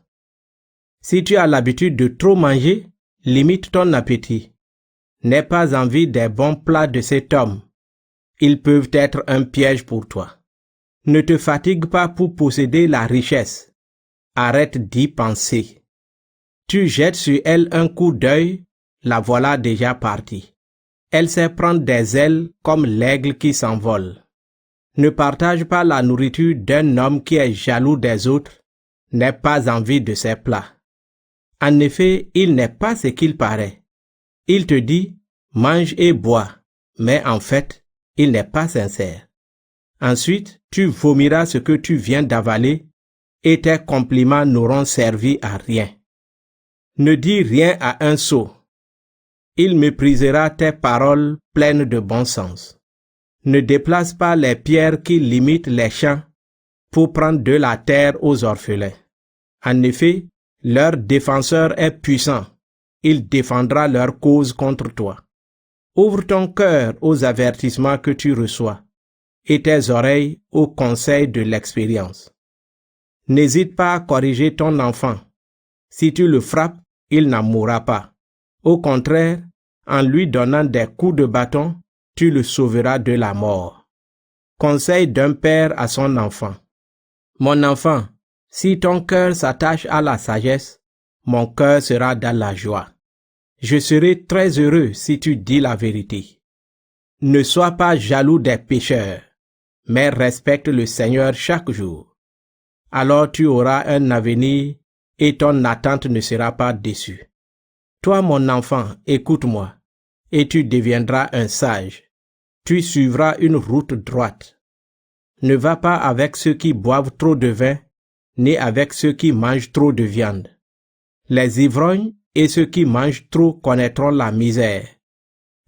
Si tu as l'habitude de trop manger, limite ton appétit. N'aie pas envie des bons plats de cet homme. Ils peuvent être un piège pour toi. Ne te fatigue pas pour posséder la richesse. Arrête d'y penser. Tu jettes sur elle un coup d'œil, la voilà déjà partie. Elle sait prendre des ailes comme l'aigle qui s'envole. Ne partage pas la nourriture d'un homme qui est jaloux des autres, n'aie pas envie de ses plats. En effet, il n'est pas ce qu'il paraît. Il te dit, mange et bois, mais en fait, il n'est pas sincère. Ensuite, tu vomiras ce que tu viens d'avaler et tes compliments n'auront servi à rien. Ne dis rien à un sot. Il méprisera tes paroles pleines de bon sens. Ne déplace pas les pierres qui limitent les champs pour prendre de la terre aux orphelins. En effet, leur défenseur est puissant. Il défendra leur cause contre toi. Ouvre ton cœur aux avertissements que tu reçois et tes oreilles aux conseils de l'expérience. N'hésite pas à corriger ton enfant. Si tu le frappes, il n'en mourra pas. Au contraire, en lui donnant des coups de bâton, tu le sauveras de la mort. Conseil d'un père à son enfant. Mon enfant, si ton cœur s'attache à la sagesse, mon cœur sera dans la joie. Je serai très heureux si tu dis la vérité. Ne sois pas jaloux des pécheurs, mais respecte le Seigneur chaque jour. Alors tu auras un avenir et ton attente ne sera pas déçue. Toi, mon enfant, écoute-moi, et tu deviendras un sage. Tu suivras une route droite. Ne va pas avec ceux qui boivent trop de vin, ni avec ceux qui mangent trop de viande. Les ivrognes et ceux qui mangent trop connaîtront la misère.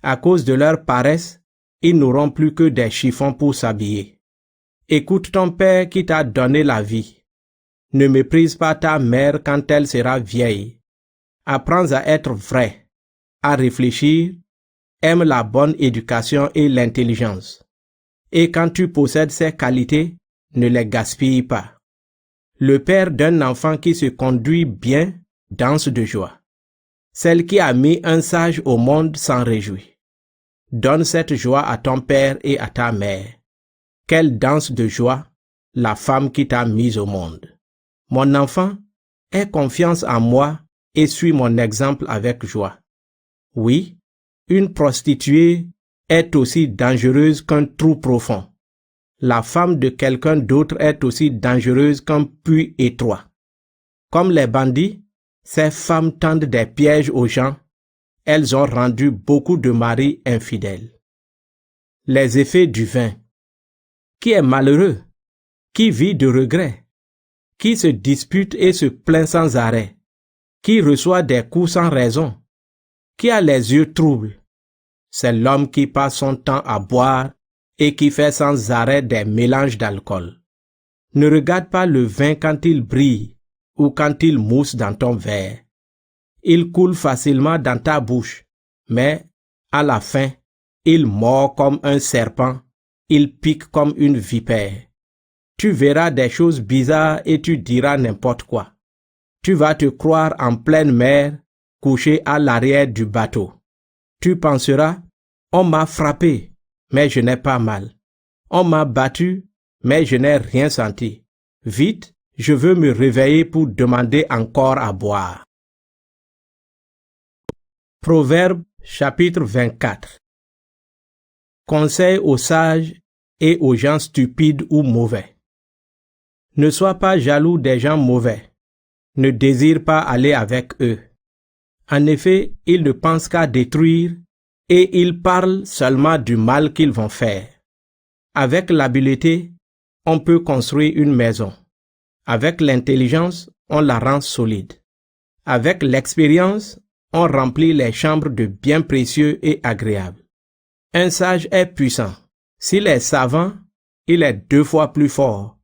À cause de leur paresse, ils n'auront plus que des chiffons pour s'habiller. Écoute ton père qui t'a donné la vie. Ne méprise pas ta mère quand elle sera vieille. Apprends à être vrai, à réfléchir, aime la bonne éducation et l'intelligence. Et quand tu possèdes ces qualités, ne les gaspille pas. Le père d'un enfant qui se conduit bien danse de joie. Celle qui a mis un sage au monde s'en réjouit. Donne cette joie à ton père et à ta mère. Quelle danse de joie, la femme qui t'a mise au monde. Mon enfant, aie confiance en moi et suis mon exemple avec joie. Oui, une prostituée est aussi dangereuse qu'un trou profond. La femme de quelqu'un d'autre est aussi dangereuse qu'un puits étroit. Comme les bandits, ces femmes tendent des pièges aux gens. Elles ont rendu beaucoup de maris infidèles. Les effets du vin. Qui est malheureux? Qui vit de regrets? Qui se dispute et se plaint sans arrêt? Qui reçoit des coups sans raison? Qui a les yeux troubles? C'est l'homme qui passe son temps à boire et qui fait sans arrêt des mélanges d'alcool. Ne regarde pas le vin quand il brille ou quand il mousse dans ton verre. Il coule facilement dans ta bouche, mais à la fin, il mord comme un serpent, il pique comme une vipère. Tu verras des choses bizarres et tu diras n'importe quoi. Tu vas te croire en pleine mer, couché à l'arrière du bateau. Tu penseras, on m'a frappé, mais je n'ai pas mal. On m'a battu, mais je n'ai rien senti. Vite, je veux me réveiller pour demander encore à boire. Proverbe chapitre 24. Conseil aux sages et aux gens stupides ou mauvais. Ne sois pas jaloux des gens mauvais. Ne désire pas aller avec eux. En effet, ils ne pensent qu'à détruire et ils parlent seulement du mal qu'ils vont faire. Avec l'habileté, on peut construire une maison. Avec l'intelligence, on la rend solide. Avec l'expérience, on remplit les chambres de biens précieux et agréables. Un sage est puissant. S'il est savant, il est 2 fois plus fort.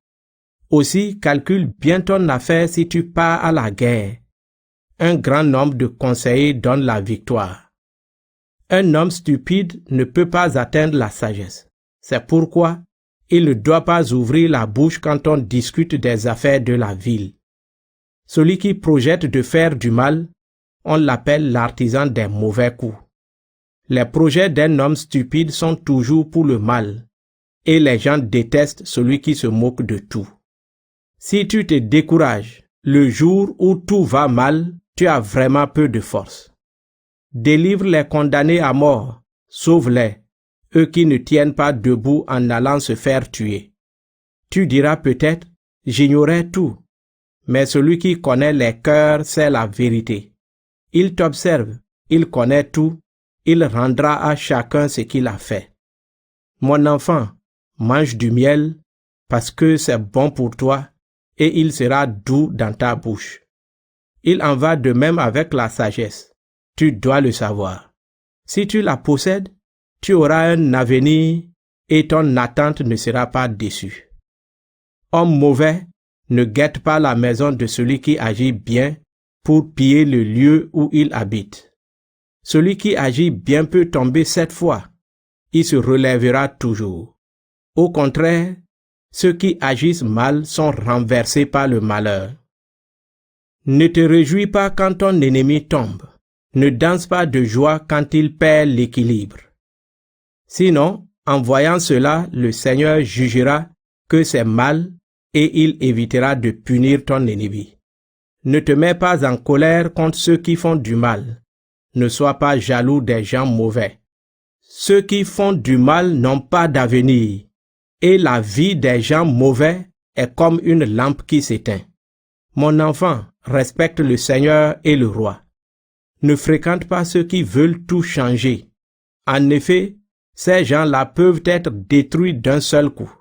Aussi, calcule bien ton affaire si tu pars à la guerre. Un grand nombre de conseillers donne la victoire. Un homme stupide ne peut pas atteindre la sagesse. C'est pourquoi il ne doit pas ouvrir la bouche quand on discute des affaires de la ville. Celui qui projette de faire du mal, on l'appelle l'artisan des mauvais coups. Les projets d'un homme stupide sont toujours pour le mal, et les gens détestent celui qui se moque de tout. Si tu te décourages, le jour où tout va mal, tu as vraiment peu de force. Délivre les condamnés à mort, sauve-les, eux qui ne tiennent pas debout en allant se faire tuer. Tu diras peut-être, j'ignorais tout, mais celui qui connaît les cœurs sait la vérité. Il t'observe, il connaît tout, il rendra à chacun ce qu'il a fait. Mon enfant, mange du miel, parce que c'est bon pour toi, et il sera doux dans ta bouche. Il en va de même avec la sagesse. Tu dois le savoir. Si tu la possèdes, tu auras un avenir et ton attente ne sera pas déçue. Homme mauvais, ne guette pas la maison de celui qui agit bien pour piller le lieu où il habite. Celui qui agit bien peut tomber 7 fois. Il se relèvera toujours. Au contraire, ceux qui agissent mal sont renversés par le malheur. Ne te réjouis pas quand ton ennemi tombe. Ne danse pas de joie quand il perd l'équilibre. Sinon, en voyant cela, le Seigneur jugera que c'est mal et il évitera de punir ton ennemi. Ne te mets pas en colère contre ceux qui font du mal. Ne sois pas jaloux des gens mauvais. Ceux qui font du mal n'ont pas d'avenir, et la vie des gens mauvais est comme une lampe qui s'éteint. Mon enfant, respecte le Seigneur et le roi. Ne fréquente pas ceux qui veulent tout changer. En effet, ces gens-là peuvent être détruits d'un seul coup.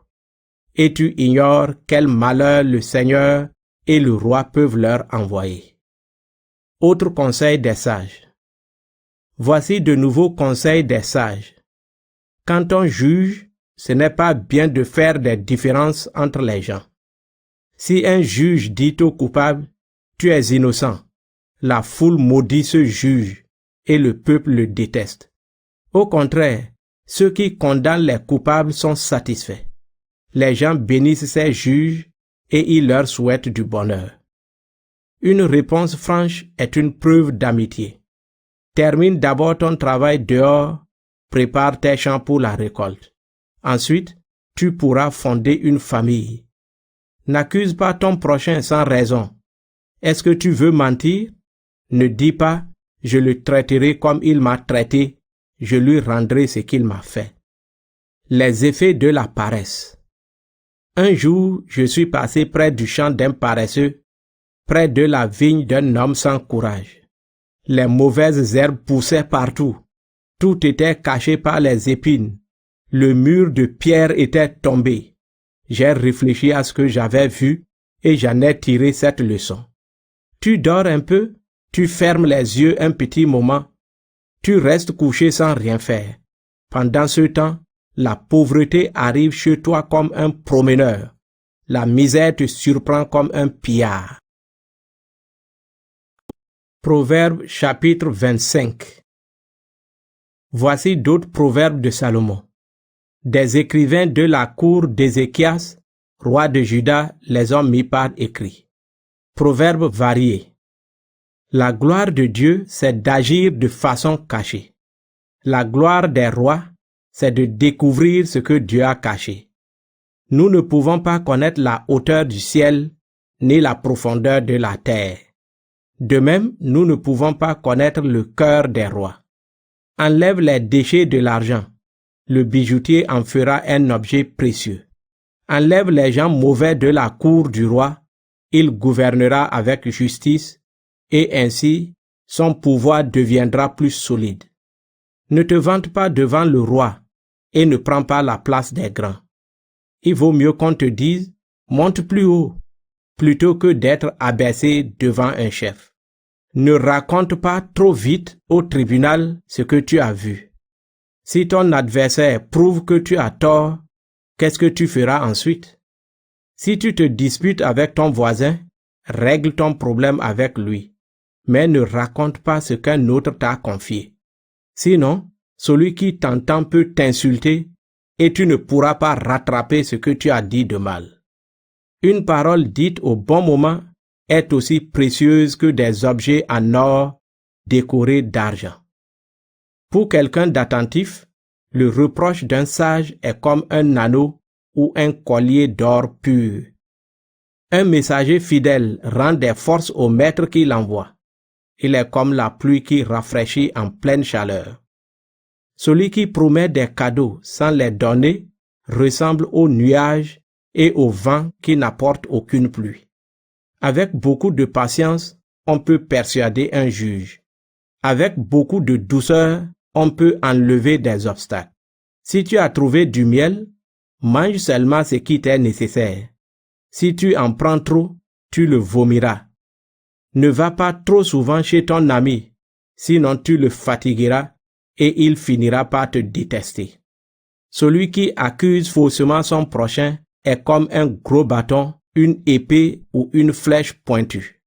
Et tu ignores quel malheur le Seigneur et le roi peuvent leur envoyer. Autre conseil des sages. Voici de nouveaux conseils des sages. Quand on juge, ce n'est pas bien de faire des différences entre les gens. Si un juge dit au coupable, tu es innocent, la foule maudit ce juge et le peuple le déteste. Au contraire, ceux qui condamnent les coupables sont satisfaits. Les gens bénissent ces juges et ils leur souhaitent du bonheur. Une réponse franche est une preuve d'amitié. Termine d'abord ton travail dehors, prépare tes champs pour la récolte. Ensuite, tu pourras fonder une famille. N'accuse pas ton prochain sans raison. Est-ce que tu veux mentir? Ne dis pas, je le traiterai comme il m'a traité, je lui rendrai ce qu'il m'a fait. Les effets de la paresse. Un jour, je suis passé près du champ d'un paresseux, près de la vigne d'un homme sans courage. Les mauvaises herbes poussaient partout. Tout était caché par les épines. Le mur de pierre était tombé. J'ai réfléchi à ce que j'avais vu et j'en ai tiré cette leçon. Tu dors un peu, tu fermes les yeux un petit moment, tu restes couché sans rien faire. Pendant ce temps, la pauvreté arrive chez toi comme un promeneur. La misère te surprend comme un pillard. Proverbe chapitre 25. Voici d'autres proverbes de Salomon. Des écrivains de la cour d'Ézéchias, roi de Juda, les ont mis par écrit. Proverbes variés. La gloire de Dieu, c'est d'agir de façon cachée. La gloire des rois, c'est de découvrir ce que Dieu a caché. Nous ne pouvons pas connaître la hauteur du ciel, ni la profondeur de la terre. De même, nous ne pouvons pas connaître le cœur des rois. Enlève les déchets de l'argent. Le bijoutier en fera un objet précieux. Enlève les gens mauvais de la cour du roi, il gouvernera avec justice, et ainsi son pouvoir deviendra plus solide. Ne te vante pas devant le roi, et ne prends pas la place des grands. Il vaut mieux qu'on te dise « monte plus haut », plutôt que d'être abaissé devant un chef. Ne raconte pas trop vite au tribunal ce que tu as vu. Si ton adversaire prouve que tu as tort, qu'est-ce que tu feras ensuite? Si tu te disputes avec ton voisin, règle ton problème avec lui, mais ne raconte pas ce qu'un autre t'a confié. Sinon, celui qui t'entend peut t'insulter et tu ne pourras pas rattraper ce que tu as dit de mal. Une parole dite au bon moment est aussi précieuse que des objets en or décorés d'argent. Pour quelqu'un d'attentif, le reproche d'un sage est comme un anneau ou un collier d'or pur. Un messager fidèle rend des forces au maître qui l'envoie. Il est comme la pluie qui rafraîchit en pleine chaleur. Celui qui promet des cadeaux sans les donner ressemble aux nuages et au vent qui n'apporte aucune pluie. Avec beaucoup de patience, on peut persuader un juge. Avec beaucoup de douceur, on peut enlever des obstacles. Si tu as trouvé du miel, mange seulement ce qui t'est nécessaire. Si tu en prends trop, tu le vomiras. Ne va pas trop souvent chez ton ami, sinon tu le fatigueras et il finira par te détester. Celui qui accuse faussement son prochain est comme un gros bâton, une épée ou une flèche pointue.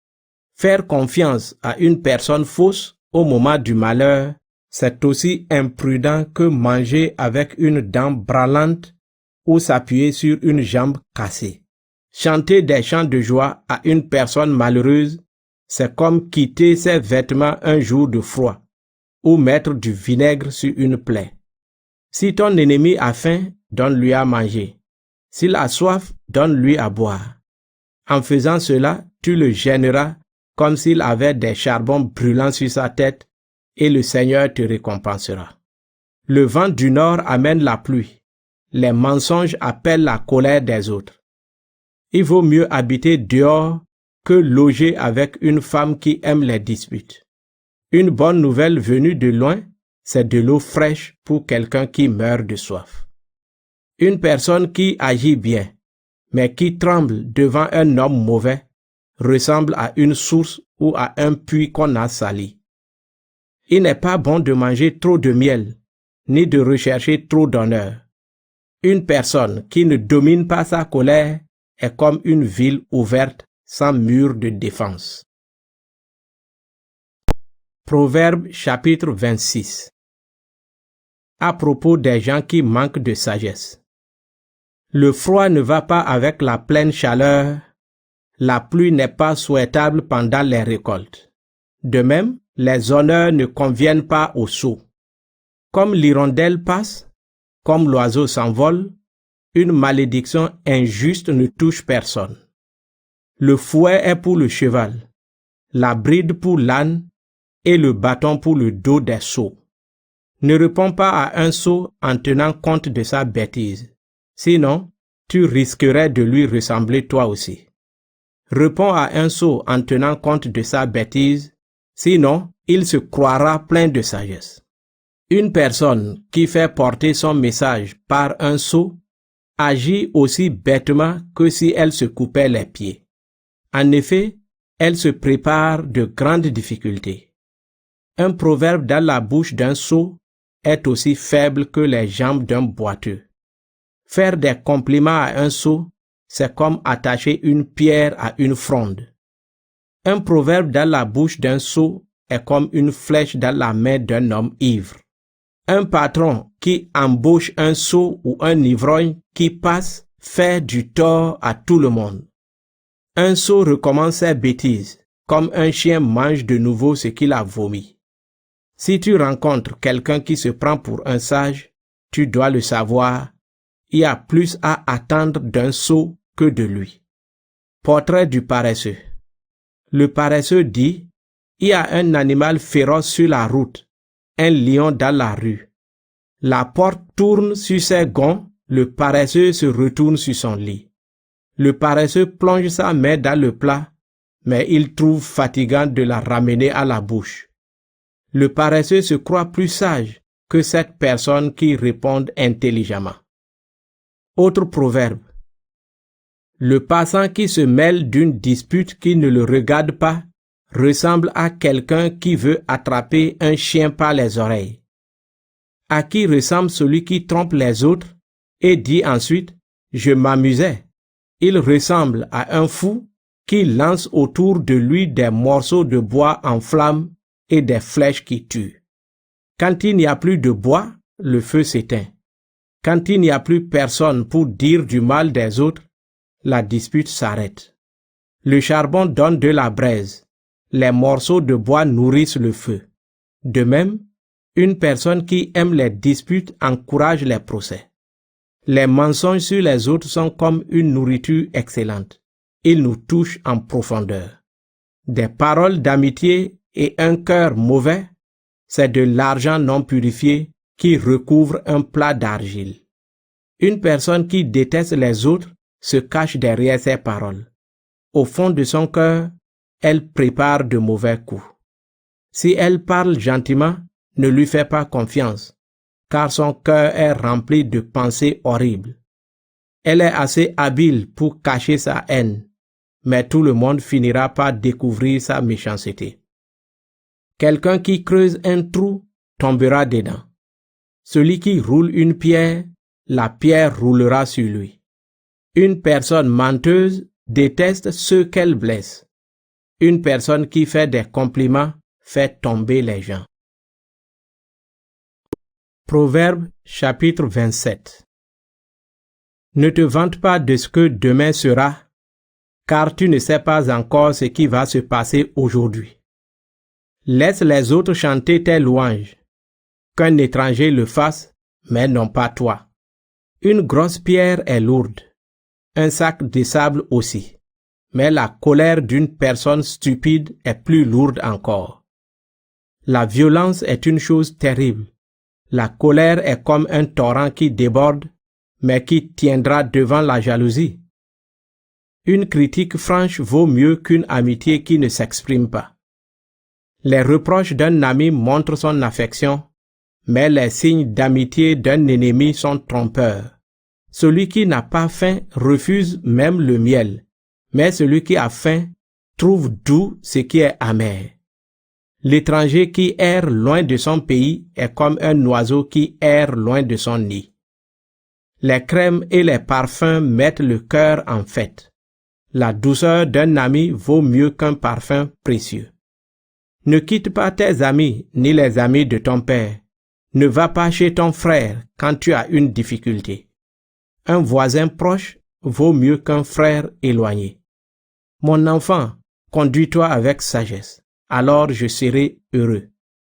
Faire confiance à une personne fausse au moment du malheur, c'est aussi imprudent que manger avec une dent branlante ou s'appuyer sur une jambe cassée. Chanter des chants de joie à une personne malheureuse, c'est comme quitter ses vêtements un jour de froid ou mettre du vinaigre sur une plaie. Si ton ennemi a faim, donne-lui à manger. S'il a soif, donne-lui à boire. En faisant cela, tu le gêneras comme s'il avait des charbons brûlants sur sa tête et le Seigneur te récompensera. Le vent du nord amène la pluie. Les mensonges appellent la colère des autres. Il vaut mieux habiter dehors que loger avec une femme qui aime les disputes. Une bonne nouvelle venue de loin, c'est de l'eau fraîche pour quelqu'un qui meurt de soif. Une personne qui agit bien, mais qui tremble devant un homme mauvais, ressemble à une source ou à un puits qu'on a sali. Il n'est pas bon de manger trop de miel, ni de rechercher trop d'honneur. Une personne qui ne domine pas sa colère est comme une ville ouverte sans mur de défense. Proverbe chapitre 26. À propos des gens qui manquent de sagesse. Le froid ne va pas avec la pleine chaleur, la pluie n'est pas souhaitable pendant les récoltes. De même, les honneurs ne conviennent pas aux sots. Comme l'hirondelle passe, comme l'oiseau s'envole, une malédiction injuste ne touche personne. Le fouet est pour le cheval, la bride pour l'âne, et le bâton pour le dos des sots. Ne réponds pas à un sot en tenant compte de sa bêtise. Sinon, tu risquerais de lui ressembler toi aussi. Réponds à un sot en tenant compte de sa bêtise, sinon il se croira plein de sagesse. Une personne qui fait porter son message par un sot agit aussi bêtement que si elle se coupait les pieds. En effet, elle se prépare de grandes difficultés. Un proverbe dans la bouche d'un sot est aussi faible que les jambes d'un boiteux. Faire des compliments à un sot, c'est comme attacher une pierre à une fronde. Un proverbe dans la bouche d'un sot est comme une flèche dans la main d'un homme ivre. Un patron qui embauche un sot ou un ivrogne qui passe fait du tort à tout le monde. Un sot recommence ses bêtises, comme un chien mange de nouveau ce qu'il a vomi. Si tu rencontres quelqu'un qui se prend pour un sage, tu dois le savoir, il y a plus à attendre d'un sot que de lui. Portrait du paresseux. Le paresseux dit, il y a un animal féroce sur la route, un lion dans la rue. La porte tourne sur ses gonds, le paresseux se retourne sur son lit. Le paresseux plonge sa main dans le plat, mais il trouve fatigant de la ramener à la bouche. Le paresseux se croit plus sage que cette personne qui répond intelligemment. Autre proverbe. Le passant qui se mêle d'une dispute qui ne le regarde pas ressemble à quelqu'un qui veut attraper un chien par les oreilles. À qui ressemble celui qui trompe les autres et dit ensuite « Je m'amusais ». Il ressemble à un fou qui lance autour de lui des morceaux de bois en flammes et des flèches qui tuent. Quand il n'y a plus de bois, le feu s'éteint. Quand il n'y a plus personne pour dire du mal des autres, la dispute s'arrête. Le charbon donne de la braise. Les morceaux de bois nourrissent le feu. De même, une personne qui aime les disputes encourage les procès. Les mensonges sur les autres sont comme une nourriture excellente. Ils nous touchent en profondeur. Des paroles d'amitié et un cœur mauvais, c'est de l'argent non purifié qui recouvre un plat d'argile. Une personne qui déteste les autres se cache derrière ses paroles. Au fond de son cœur, elle prépare de mauvais coups. Si elle parle gentiment, ne lui fais pas confiance, car son cœur est rempli de pensées horribles. Elle est assez habile pour cacher sa haine, mais tout le monde finira par découvrir sa méchanceté. Quelqu'un qui creuse un trou tombera dedans. Celui qui roule une pierre, la pierre roulera sur lui. Une personne menteuse déteste ceux qu'elle blesse. Une personne qui fait des compliments fait tomber les gens. Proverbe chapitre 27. Ne te vante pas de ce que demain sera, car tu ne sais pas encore ce qui va se passer aujourd'hui. Laisse les autres chanter tes louanges, qu'un étranger le fasse, mais non pas toi. Une grosse pierre est lourde, un sac de sable aussi, mais la colère d'une personne stupide est plus lourde encore. La violence est une chose terrible. La colère est comme un torrent qui déborde, mais qui tiendra devant la jalousie. Une critique franche vaut mieux qu'une amitié qui ne s'exprime pas. Les reproches d'un ami montrent son affection, mais les signes d'amitié d'un ennemi sont trompeurs. Celui qui n'a pas faim refuse même le miel, mais celui qui a faim trouve doux ce qui est amer. L'étranger qui erre loin de son pays est comme un oiseau qui erre loin de son nid. Les crèmes et les parfums mettent le cœur en fête. La douceur d'un ami vaut mieux qu'un parfum précieux. Ne quitte pas tes amis ni les amis de ton père. Ne va pas chez ton frère quand tu as une difficulté. Un voisin proche vaut mieux qu'un frère éloigné. Mon enfant, conduis-toi avec sagesse, alors je serai heureux.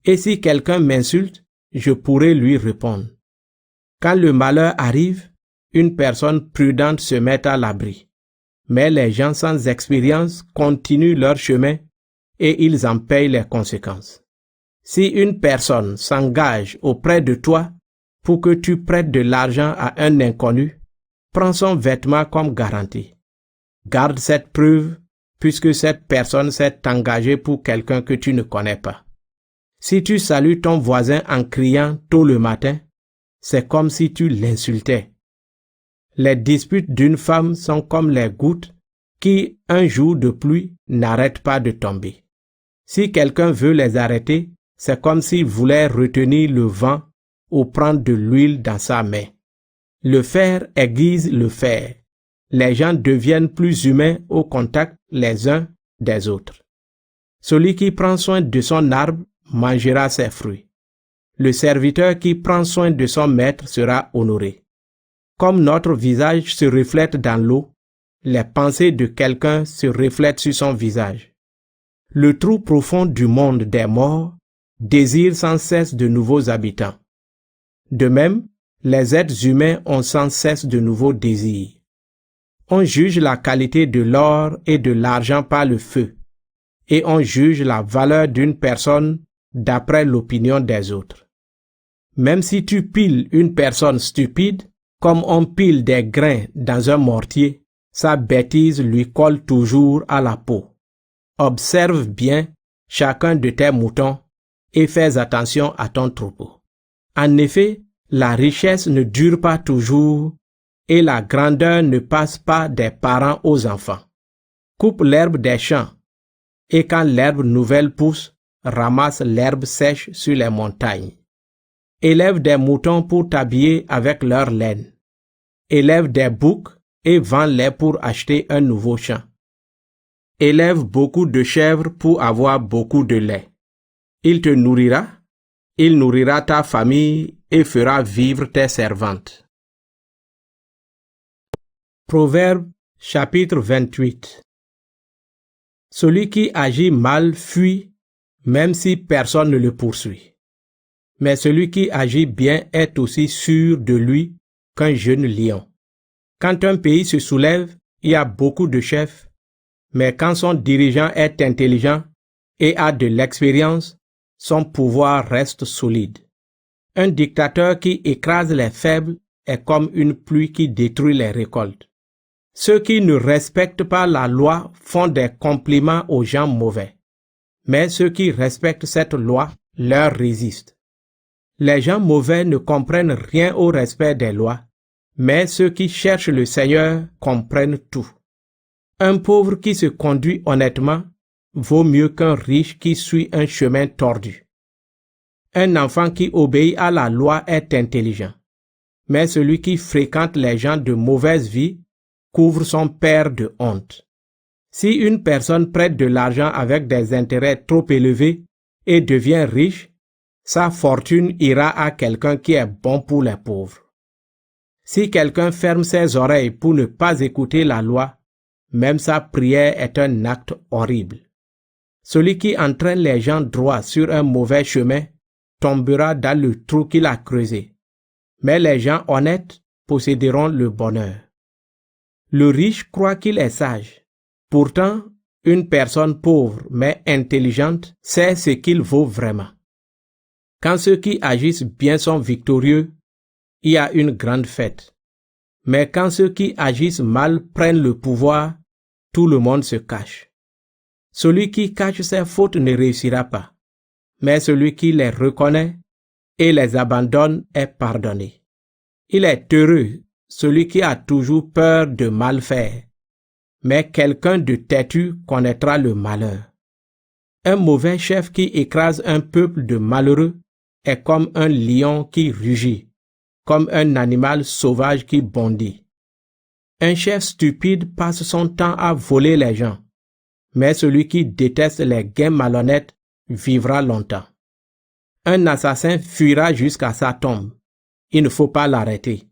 Et si quelqu'un m'insulte, je pourrai lui répondre. Quand le malheur arrive, une personne prudente se met à l'abri. Mais les gens sans expérience continuent leur chemin et ils en payent les conséquences. Si une personne s'engage auprès de toi pour que tu prêtes de l'argent à un inconnu, prends son vêtement comme garantie. Garde cette preuve puisque cette personne s'est engagée pour quelqu'un que tu ne connais pas. Si tu salues ton voisin en criant tôt le matin, c'est comme si tu l'insultais. Les disputes d'une femme sont comme les gouttes qui, un jour de pluie, n'arrêtent pas de tomber. Si quelqu'un veut les arrêter, c'est comme s'il voulait retenir le vent ou prendre de l'huile dans sa main. Le fer aiguise le fer. Les gens deviennent plus humains au contact les uns des autres. Celui qui prend soin de son arbre mangera ses fruits. Le serviteur qui prend soin de son maître sera honoré. Comme notre visage se reflète dans l'eau, les pensées de quelqu'un se reflètent sur son visage. Le trou profond du monde des morts désire sans cesse de nouveaux habitants. De même, les êtres humains ont sans cesse de nouveaux désirs. On juge la qualité de l'or et de l'argent par le feu, et on juge la valeur d'une personne d'après l'opinion des autres. Même si tu piles une personne stupide, comme on pile des grains dans un mortier, sa bêtise lui colle toujours à la peau. Observe bien chacun de tes moutons et fais attention à ton troupeau. En effet, la richesse ne dure pas toujours et la grandeur ne passe pas des parents aux enfants. Coupe l'herbe des champs et quand l'herbe nouvelle pousse, ramasse l'herbe sèche sur les montagnes. Élève des moutons pour t'habiller avec leur laine. Élève des boucs et vends-les pour acheter un nouveau champ. Élève beaucoup de chèvres pour avoir beaucoup de lait. Il te nourrira, il nourrira ta famille et fera vivre tes servantes. Proverbe chapitre 28. Celui qui agit mal fuit, même si personne ne le poursuit. Mais celui qui agit bien est aussi sûr de lui qu'un jeune lion. Quand un pays se soulève, il y a beaucoup de chefs, mais quand son dirigeant est intelligent et a de l'expérience, son pouvoir reste solide. Un dictateur qui écrase les faibles est comme une pluie qui détruit les récoltes. Ceux qui ne respectent pas la loi font des compliments aux gens mauvais, mais ceux qui respectent cette loi leur résistent. Les gens mauvais ne comprennent rien au respect des lois, mais ceux qui cherchent le Seigneur comprennent tout. Un pauvre qui se conduit honnêtement vaut mieux qu'un riche qui suit un chemin tordu. Un enfant qui obéit à la loi est intelligent, mais celui qui fréquente les gens de mauvaise vie couvre son père de honte. Si une personne prête de l'argent avec des intérêts trop élevés et devient riche, sa fortune ira à quelqu'un qui est bon pour les pauvres. Si quelqu'un ferme ses oreilles pour ne pas écouter la loi, même sa prière est un acte horrible. Celui qui entraîne les gens droits sur un mauvais chemin tombera dans le trou qu'il a creusé. Mais les gens honnêtes posséderont le bonheur. Le riche croit qu'il est sage. Pourtant, une personne pauvre mais intelligente sait ce qu'il vaut vraiment. Quand ceux qui agissent bien sont victorieux, il y a une grande fête. Mais quand ceux qui agissent mal prennent le pouvoir, tout le monde se cache. Celui qui cache ses fautes ne réussira pas, mais celui qui les reconnaît et les abandonne est pardonné. Il est heureux, celui qui a toujours peur de mal faire, mais quelqu'un de têtu connaîtra le malheur. Un mauvais chef qui écrase un peuple de malheureux est comme un lion qui rugit, comme un animal sauvage qui bondit. Un chef stupide passe son temps à voler les gens, mais celui qui déteste les gains malhonnêtes vivra longtemps. Un assassin fuira jusqu'à sa tombe. Il ne faut pas l'arrêter.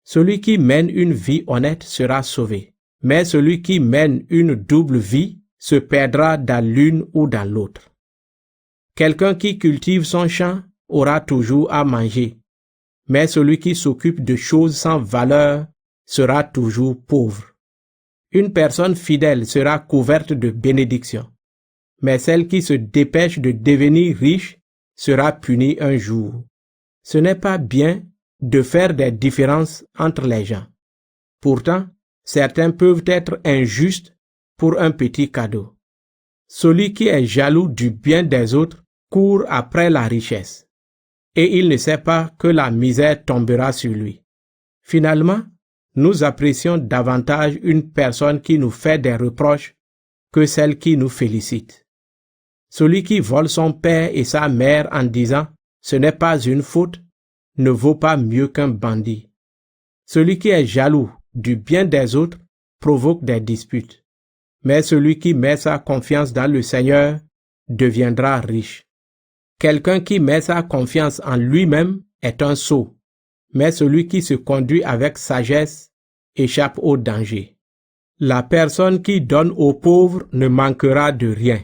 Celui qui mène une vie honnête sera sauvé, mais celui qui mène une double vie se perdra dans l'une ou dans l'autre. Quelqu'un qui cultive son champ aura toujours à manger, mais celui qui s'occupe de choses sans valeur sera toujours pauvre. Une personne fidèle sera couverte de bénédictions, mais celle qui se dépêche de devenir riche sera puni un jour. Ce n'est pas bien de faire des différences entre les gens. Pourtant, certains peuvent être injustes pour un petit cadeau. Celui qui est jaloux du bien des autres court après la richesse, et il ne sait pas que la misère tombera sur lui. Finalement, nous apprécions davantage une personne qui nous fait des reproches que celle qui nous félicite. Celui qui vole son père et sa mère en disant « ce n'est pas une faute » ne vaut pas mieux qu'un bandit. Celui qui est jaloux du bien des autres provoque des disputes. Mais celui qui met sa confiance dans le Seigneur deviendra riche. Quelqu'un qui met sa confiance en lui-même est un sot, mais celui qui se conduit avec sagesse échappe au danger. La personne qui donne aux pauvres ne manquera de rien,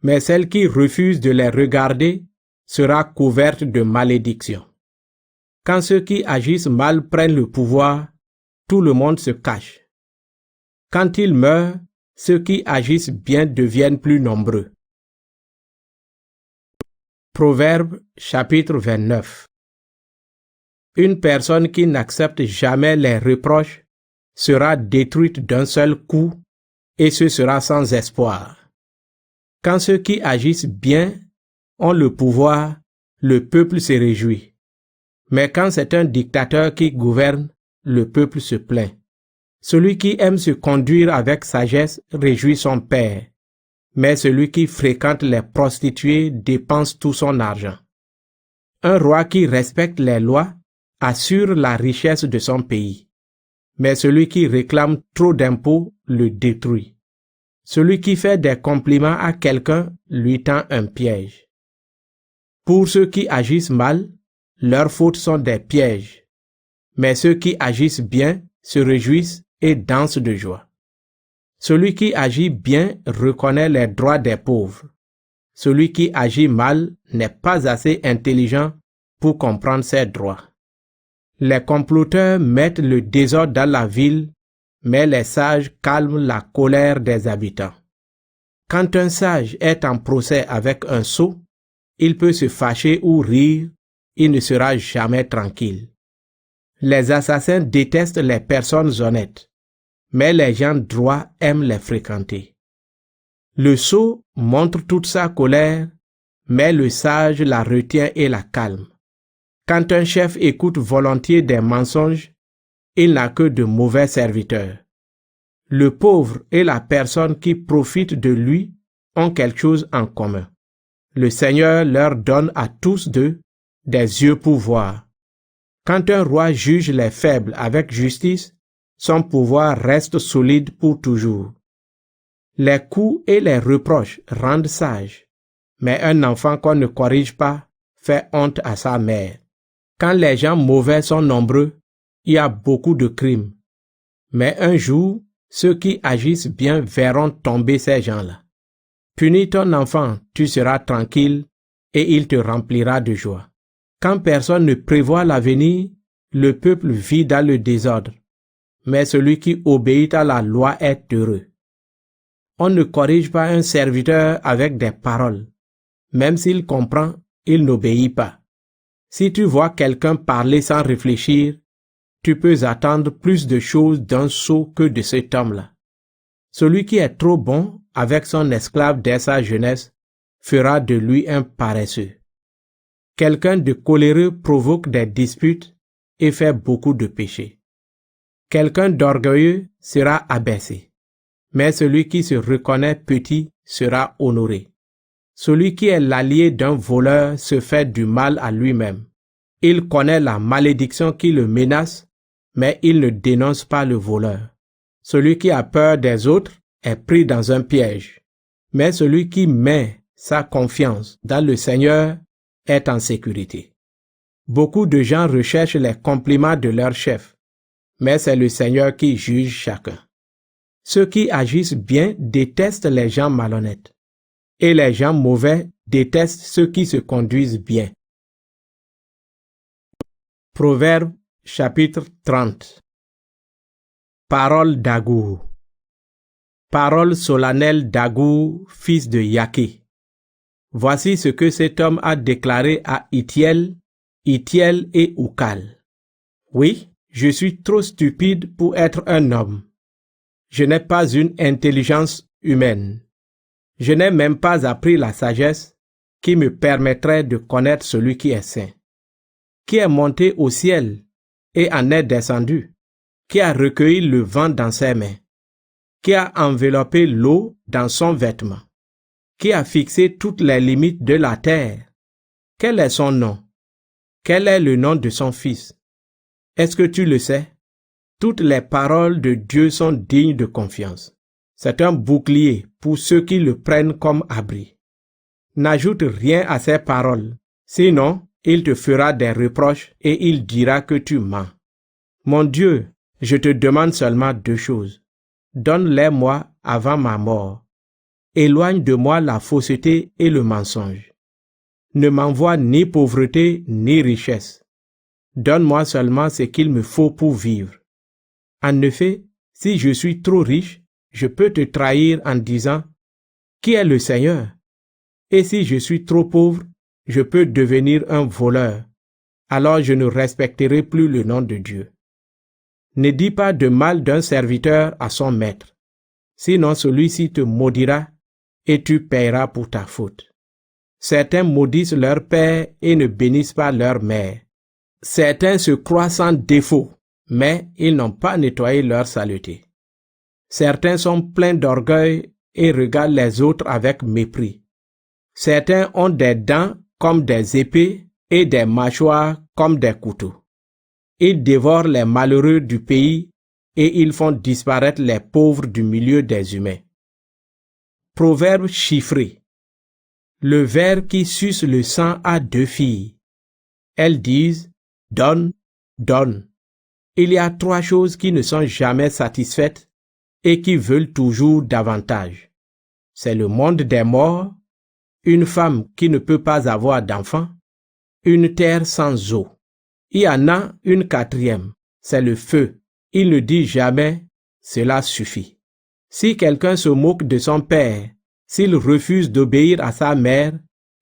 mais celle qui refuse de les regarder sera couverte de malédiction. Quand ceux qui agissent mal prennent le pouvoir, tout le monde se cache. Quand ils meurent, ceux qui agissent bien deviennent plus nombreux. Proverbe chapitre 29. Une personne qui n'accepte jamais les reproches sera détruite d'un seul coup et ce sera sans espoir. Quand ceux qui agissent bien ont le pouvoir, le peuple se réjouit. Mais quand c'est un dictateur qui gouverne, le peuple se plaint. Celui qui aime se conduire avec sagesse réjouit son père, mais celui qui fréquente les prostituées dépense tout son argent. Un roi qui respecte les lois assure la richesse de son pays, mais celui qui réclame trop d'impôts le détruit. Celui qui fait des compliments à quelqu'un lui tend un piège. Pour ceux qui agissent mal, leurs fautes sont des pièges, mais ceux qui agissent bien se réjouissent et dansent de joie. Celui qui agit bien reconnaît les droits des pauvres. Celui qui agit mal n'est pas assez intelligent pour comprendre ses droits. Les comploteurs mettent le désordre dans la ville, mais les sages calment la colère des habitants. Quand un sage est en procès avec un sot, il peut se fâcher ou rire, il ne sera jamais tranquille. Les assassins détestent les personnes honnêtes, mais les gens droits aiment les fréquenter. Le sot montre toute sa colère, mais le sage la retient et la calme. Quand un chef écoute volontiers des mensonges, il n'a que de mauvais serviteurs. Le pauvre et la personne qui profite de lui ont quelque chose en commun. Le Seigneur leur donne à tous deux des yeux pour voir. Quand un roi juge les faibles avec justice, son pouvoir reste solide pour toujours. Les coups et les reproches rendent sage, mais un enfant qu'on ne corrige pas fait honte à sa mère. Quand les gens mauvais sont nombreux, il y a beaucoup de crimes. Mais un jour, ceux qui agissent bien verront tomber ces gens-là. Punis ton enfant, tu seras tranquille et il te remplira de joie. Quand personne ne prévoit l'avenir, le peuple vit dans le désordre. Mais celui qui obéit à la loi est heureux. On ne corrige pas un serviteur avec des paroles. Même s'il comprend, il n'obéit pas. Si tu vois quelqu'un parler sans réfléchir, tu peux attendre plus de choses d'un sot que de cet homme-là. Celui qui est trop bon avec son esclave dès sa jeunesse fera de lui un paresseux. Quelqu'un de coléreux provoque des disputes et fait beaucoup de péchés. Quelqu'un d'orgueilleux sera abaissé, mais celui qui se reconnaît petit sera honoré. Celui qui est l'allié d'un voleur se fait du mal à lui-même. Il connaît la malédiction qui le menace, mais il ne dénonce pas le voleur. Celui qui a peur des autres est pris dans un piège, mais celui qui met sa confiance dans le Seigneur est en sécurité. Beaucoup de gens recherchent les compliments de leur chef, mais c'est le Seigneur qui juge chacun. Ceux qui agissent bien détestent les gens malhonnêtes, et les gens mauvais détestent ceux qui se conduisent bien. Proverbe chapitre 30. Parole d'Agour. Parole solennelle d'Agour, fils de Yaké. Voici ce que cet homme a déclaré à Ithiel et Ucal. Oui, je suis trop stupide pour être un homme. Je n'ai pas une intelligence humaine. Je n'ai même pas appris la sagesse qui me permettrait de connaître celui qui est saint, qui est monté au ciel et en est descendu, qui a recueilli le vent dans ses mains, qui a enveloppé l'eau dans son vêtement, qui a fixé toutes les limites de la terre. Quel est son nom? Quel est le nom de son fils? Est-ce que tu le sais? Toutes les paroles de Dieu sont dignes de confiance. C'est un bouclier pour ceux qui le prennent comme abri. N'ajoute rien à ces paroles, sinon il te fera des reproches et il dira que tu mens. Mon Dieu, je te demande seulement 2 choses. Donne-les-moi avant ma mort. Éloigne de moi la fausseté et le mensonge. Ne m'envoie ni pauvreté ni richesse. Donne-moi seulement ce qu'il me faut pour vivre. En effet, si je suis trop riche, je peux te trahir en disant « Qui est le Seigneur ?» Et si je suis trop pauvre, je peux devenir un voleur. Alors je ne respecterai plus le nom de Dieu. Ne dis pas de mal d'un serviteur à son maître, sinon celui-ci te maudira et tu paieras pour ta faute. Certains maudissent leur père et ne bénissent pas leur mère. Certains se croient sans défaut, mais ils n'ont pas nettoyé leur saleté. Certains sont pleins d'orgueil et regardent les autres avec mépris. Certains ont des dents comme des épées et des mâchoires comme des couteaux. Ils dévorent les malheureux du pays et ils font disparaître les pauvres du milieu des humains. Proverbe chiffré. Le ver qui suce le sang a 2 filles. Elles disent « Donne, donne ». Il y a 3 choses qui ne sont jamais satisfaites et qui veulent toujours davantage. C'est le monde des morts, une femme qui ne peut pas avoir d'enfant, une terre sans eau. Il y en a une 4e, c'est le feu. Il ne dit jamais « cela suffit ». Si quelqu'un se moque de son père, s'il refuse d'obéir à sa mère,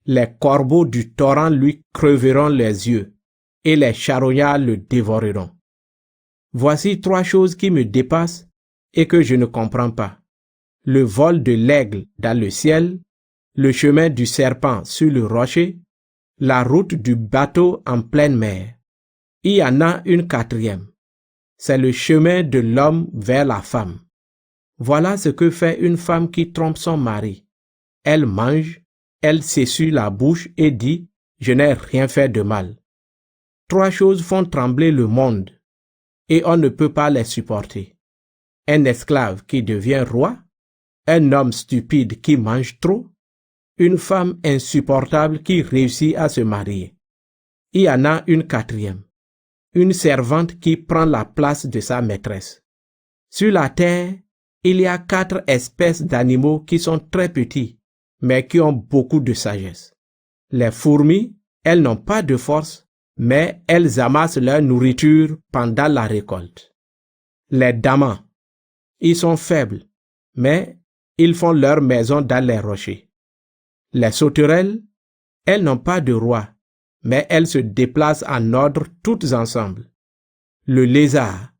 les corbeaux du torrent lui creveront les yeux et les charognards le dévoreront. Voici 3 choses qui me dépassent et que je ne comprends pas. Le vol de l'aigle dans le ciel, le chemin du serpent sur le rocher, la route du bateau en pleine mer. Il y en a une 4e. C'est le chemin de l'homme vers la femme. Voilà ce que fait une femme qui trompe son mari. Elle mange, elle s'essuie la bouche et dit « Je n'ai rien fait de mal ». 3 choses font trembler le monde et on ne peut pas les supporter. Un esclave qui devient roi, un homme stupide qui mange trop, une femme insupportable qui réussit à se marier. Il y en a une 4e. Une servante qui prend la place de sa maîtresse. Sur la terre, il y a 4 espèces d'animaux qui sont très petits, mais qui ont beaucoup de sagesse. Les fourmis, elles n'ont pas de force, mais elles amassent leur nourriture pendant la récolte. Les damans, ils sont faibles, mais ils font leur maison dans les rochers. Les sauterelles, elles n'ont pas de roi, mais elles se déplacent en ordre toutes ensemble. Le lézard,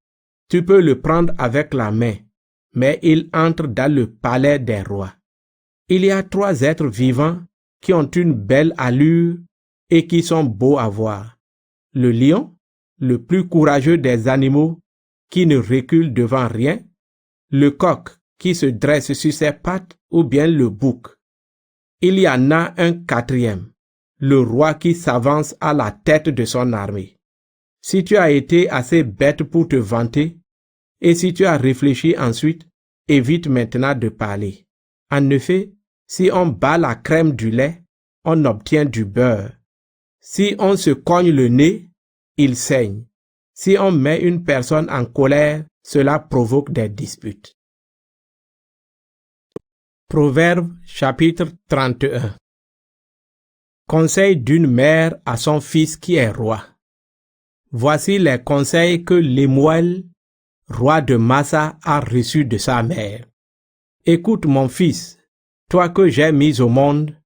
tu peux le prendre avec la main, mais il entre dans le palais des rois. Il y a 3 êtres vivants qui ont une belle allure et qui sont beaux à voir. Le lion, le plus courageux des animaux, qui ne recule devant rien, le coq qui se dresse sur ses pattes ou bien le bouc. Il y en a un 4e, le roi qui s'avance à la tête de son armée. Si tu as été assez bête pour te vanter, et si tu as réfléchi ensuite, évite maintenant de parler. En effet, si on bat la crème du lait, on obtient du beurre. Si on se cogne le nez, il saigne. Si on met une personne en colère, cela provoque des disputes. Proverbe chapitre 31. Conseil d'une mère à son fils qui est roi. Voici les conseils que Lemuel, roi de Massa, a reçus de sa mère. Écoute mon fils, toi que j'ai mis au monde,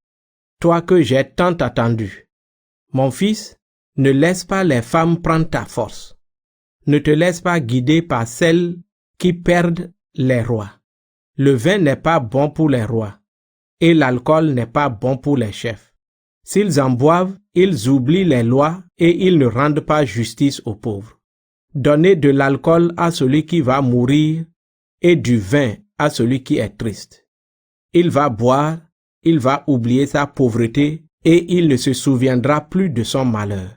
toi que j'ai tant attendu. Mon fils, ne laisse pas les femmes prendre ta force. Ne te laisse pas guider par celles qui perdent les rois. Le vin n'est pas bon pour les rois, et l'alcool n'est pas bon pour les chefs. S'ils en boivent, ils oublient les lois et ils ne rendent pas justice aux pauvres. Donnez de l'alcool à celui qui va mourir et du vin à celui qui est triste. Il va boire, il va oublier sa pauvreté et il ne se souviendra plus de son malheur.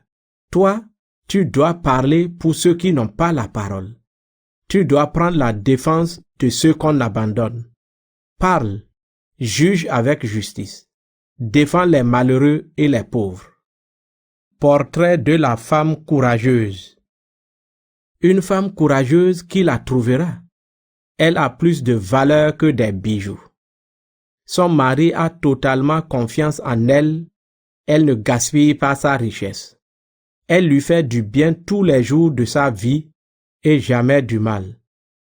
Toi, tu dois parler pour ceux qui n'ont pas la parole. Tu dois prendre la défense de ceux qu'on abandonne. Parle, juge avec justice. Défends les malheureux et les pauvres. Portrait de la femme courageuse. Une femme courageuse, qui la trouvera? Elle a plus de valeur que des bijoux. Son mari a totalement confiance en elle. Elle ne gaspille pas sa richesse. Elle lui fait du bien tous les jours de sa vie et jamais du mal.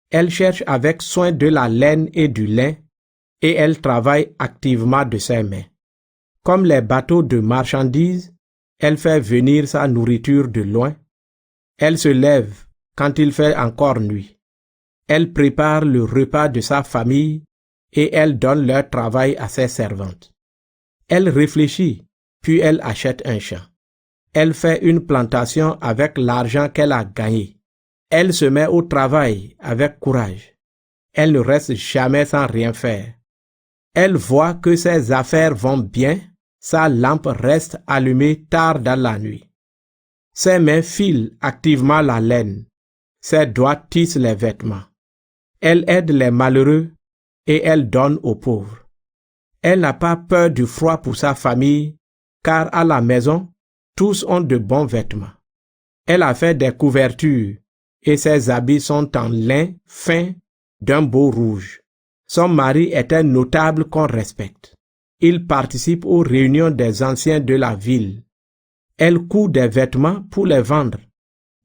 Elle cherche avec soin de la laine et du lin et elle travaille activement de ses mains. Comme les bateaux de marchandises, elle fait venir sa nourriture de loin. Elle se lève quand il fait encore nuit. Elle prépare le repas de sa famille et elle donne leur travail à ses servantes. Elle réfléchit, puis elle achète un champ. Elle fait une plantation avec l'argent qu'elle a gagné. Elle se met au travail avec courage. Elle ne reste jamais sans rien faire. Elle voit que ses affaires vont bien, sa lampe reste allumée tard dans la nuit. Ses mains filent activement la laine. Ses doigts tissent les vêtements. Elle aide les malheureux et elle donne aux pauvres. Elle n'a pas peur du froid pour sa famille, car à la maison, tous ont de bons vêtements. Elle a fait des couvertures et ses habits sont en lin fin d'un beau rouge. Son mari est un notable qu'on respecte. Il participe aux réunions des anciens de la ville. Elle coud des vêtements pour les vendre.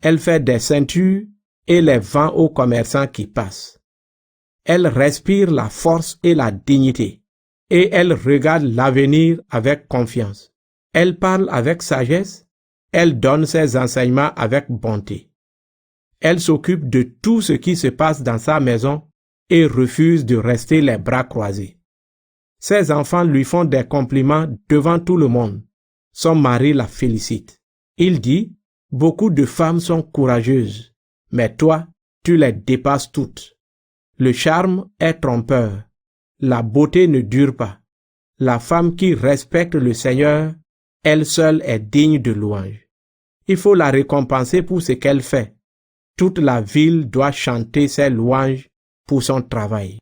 Elle fait des ceintures et les vend aux commerçants qui passent. Elle respire la force et la dignité, et elle regarde l'avenir avec confiance. Elle parle avec sagesse, elle donne ses enseignements avec bonté. Elle s'occupe de tout ce qui se passe dans sa maison et refuse de rester les bras croisés. Ses enfants lui font des compliments devant tout le monde. Son mari la félicite. Il dit, « Beaucoup de femmes sont courageuses, mais toi, tu les dépasses toutes. » Le charme est trompeur. La beauté ne dure pas. La femme qui respecte le Seigneur, elle seule est digne de louange. Il faut la récompenser pour ce qu'elle fait. Toute la ville doit chanter ses louanges pour son travail.